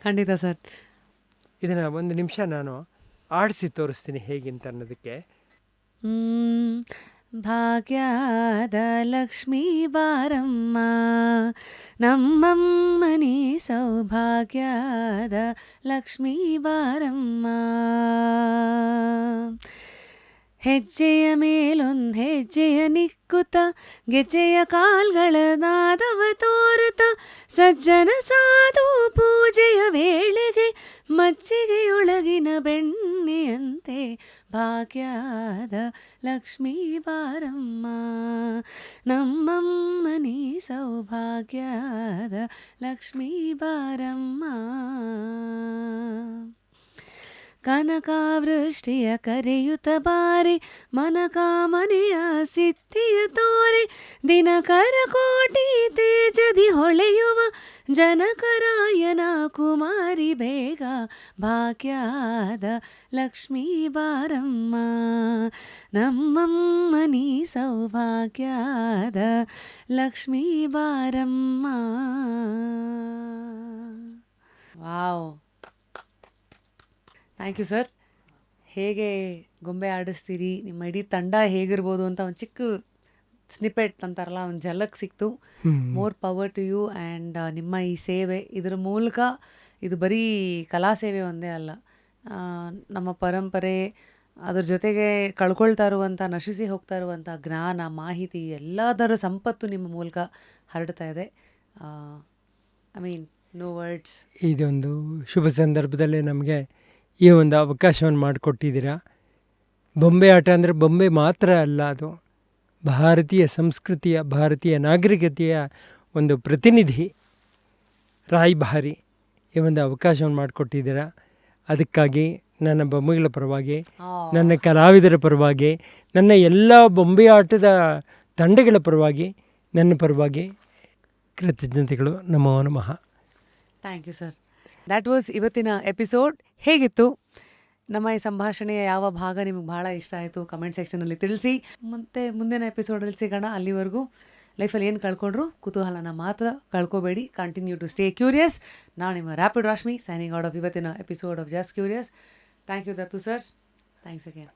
ಖಂಡಿತ ಸರ್. ಇದನ್ನು ಒಂದು ನಿಮಿಷ ನಾನು ಆಡಿಸಿ ತೋರಿಸ್ತೀನಿ ಹೇಗಿಂತ ಅನ್ನೋದಕ್ಕೆ. ಭಾಗ್ಯದ ಲಕ್ಷ್ಮೀ ಬಾರಮ್ಮ, ನಮ್ಮಮ್ಮನಿ ಸೌಭಾಗ್ಯದ ಲಕ್ಷ್ಮೀ ಬಾರಮ್ಮ, ಹೆಜ್ಜೆಯ ಮೇಲೊಂದು ಹೆಜ್ಜೆಯ ನಿಕ್ಕುತ್ತ ಗೆಜ್ಜೆಯ ಕಾಲ್ಗಳ ನಾದವ ತೋರುತ್ತ, ಸಜ್ಜನ ಸಾಧು ಪೂಜೆಯ ವೇಳೆಗೆ ಮಜ್ಜಿಗೆಯೊಳಗಿನ ಬೆಣ್ಣೆಯಂತೆ ಭಾಗ್ಯದ ಲಕ್ಷ್ಮೀ ಬಾರಮ್ಮ, ನಮ್ಮಮ್ಮನಿ ಸೌಭಾಗ್ಯದ ಲಕ್ಷ್ಮೀ ಬಾರಮ್ಮ. ಕನಕಾವೃಷ್ಟಿಯ ಕರೆಯುತ್ತ ಬಾರಿ, ಮನಕಾಮನೆಯ ಸಿದ್ಧಿಯ ತೋರೆ, ದಿನಕರ ಕೋಟಿ ತೇಜದಿ ಹೊಳೆಯುವ ಜನಕರಾಯನ ಕುಮಾರಿ ಬೇಗ, ಭಾಗ್ಯದ ಲಕ್ಷ್ಮೀ ಬಾರಮ್ಮ, ನಮ್ಮಮ್ಮನಿ ಸೌಭಾಗ್ಯದ ಲಕ್ಷ್ಮೀ ಬಾರಮ್ಮ. Wow, thank you sir. ಹೇಗೆ ಗೊಂಬೆ ಆಡಿಸ್ತೀರಿ, ನಿಮ್ಮ ಇಡೀ ತಂಡ ಹೇಗಿರ್ಬೋದು ಅಂತ ಒಂದು ಚಿಕ್ಕ ಸ್ನಿಪೆಟ್ ಅಂತಾರಲ್ಲ, ಒಂದು ಝಲಕ್ ಸಿಕ್ತು. More power to you. And ನಿಮ್ಮ ಈ ಸೇವೆ, ಇದರ ಮೂಲಕ ಇದು ಬರೀ ಕಲಾ ಸೇವೆ ಒಂದೇ ಅಲ್ಲ, ನಮ್ಮ ಪರಂಪರೆ, ಅದ್ರ ಜೊತೆಗೆ ಕಳ್ಕೊಳ್ತಾ ಇರುವಂಥ, ನಶಿಸಿ ಹೋಗ್ತಾ ಇರುವಂಥ ಜ್ಞಾನ, ಮಾಹಿತಿ, ಎಲ್ಲದರ ಸಂಪತ್ತು ನಿಮ್ಮ ಮೂಲಕ ಹರಡ್ತಾ ಇದೆ. I mean no words. ಇದೊಂದು ಶುಭ ಸಂದರ್ಭದಲ್ಲಿ ನಮಗೆ ಈ ಒಂದು ಅವಕಾಶವನ್ನು ಮಾಡಿಕೊಟ್ಟಿದ್ದೀರಾ. ಬೊಂಬೆ ಆಟ ಅಂದರೆ ಬೊಂಬೆ ಮಾತ್ರ ಅಲ್ಲ, ಅದು ಭಾರತೀಯ ಸಂಸ್ಕೃತಿಯ, ಭಾರತೀಯ ನಾಗರಿಕತೆಯ ಒಂದು ಪ್ರತಿನಿಧಿ, ರಾಯಭಾರಿ. ಈ ಒಂದು ಅವಕಾಶವನ್ನು ಮಾಡಿಕೊಟ್ಟಿದ್ದೀರಾ. ಅದಕ್ಕಾಗಿ ನನ್ನ ಬೊಂಬೆಗಳ ಪರವಾಗಿ, ನನ್ನ ಕಲಾವಿದರ ಪರವಾಗಿ, ನನ್ನ ಎಲ್ಲ ಬೊಂಬೆ ಆಟದ ತಂಡಗಳ ಪರವಾಗಿ, ನನ್ನ ಪರವಾಗಿ ಕೃತಜ್ಞತೆಗಳು. ನಮೋ ನಮಃ. Thank you sir. That was ಇವತ್ತಿನ ಎಪಿಸೋಡ್. ಹೇಗಿತ್ತು ನಮ್ಮ ಈ ಸಂಭಾಷಣೆಯ ಯಾವ ಭಾಗ ನಿಮಗೆ ಭಾಳ ಇಷ್ಟ ಆಯಿತು ಕಮೆಂಟ್ ಸೆಕ್ಷನಲ್ಲಿ ತಿಳಿಸಿ. ಮತ್ತು ಮುಂದಿನ ಎಪಿಸೋಡಲ್ಲಿ ಸಿಗೋಣ. ಅಲ್ಲಿವರೆಗೂ ಲೈಫಲ್ಲಿ ಏನು ಕಳ್ಕೊಂಡ್ರು ಕುತೂಹಲನ ಮಾತ್ರ ಕಳ್ಕೊಬೇಡಿ. Continue to stay curious. ನಾನು ನಿಮ್ಮ rapid Rashmi, signing out of ಇವತ್ತಿನ episode of just curious. Thank you Dattu sir. Thanks again.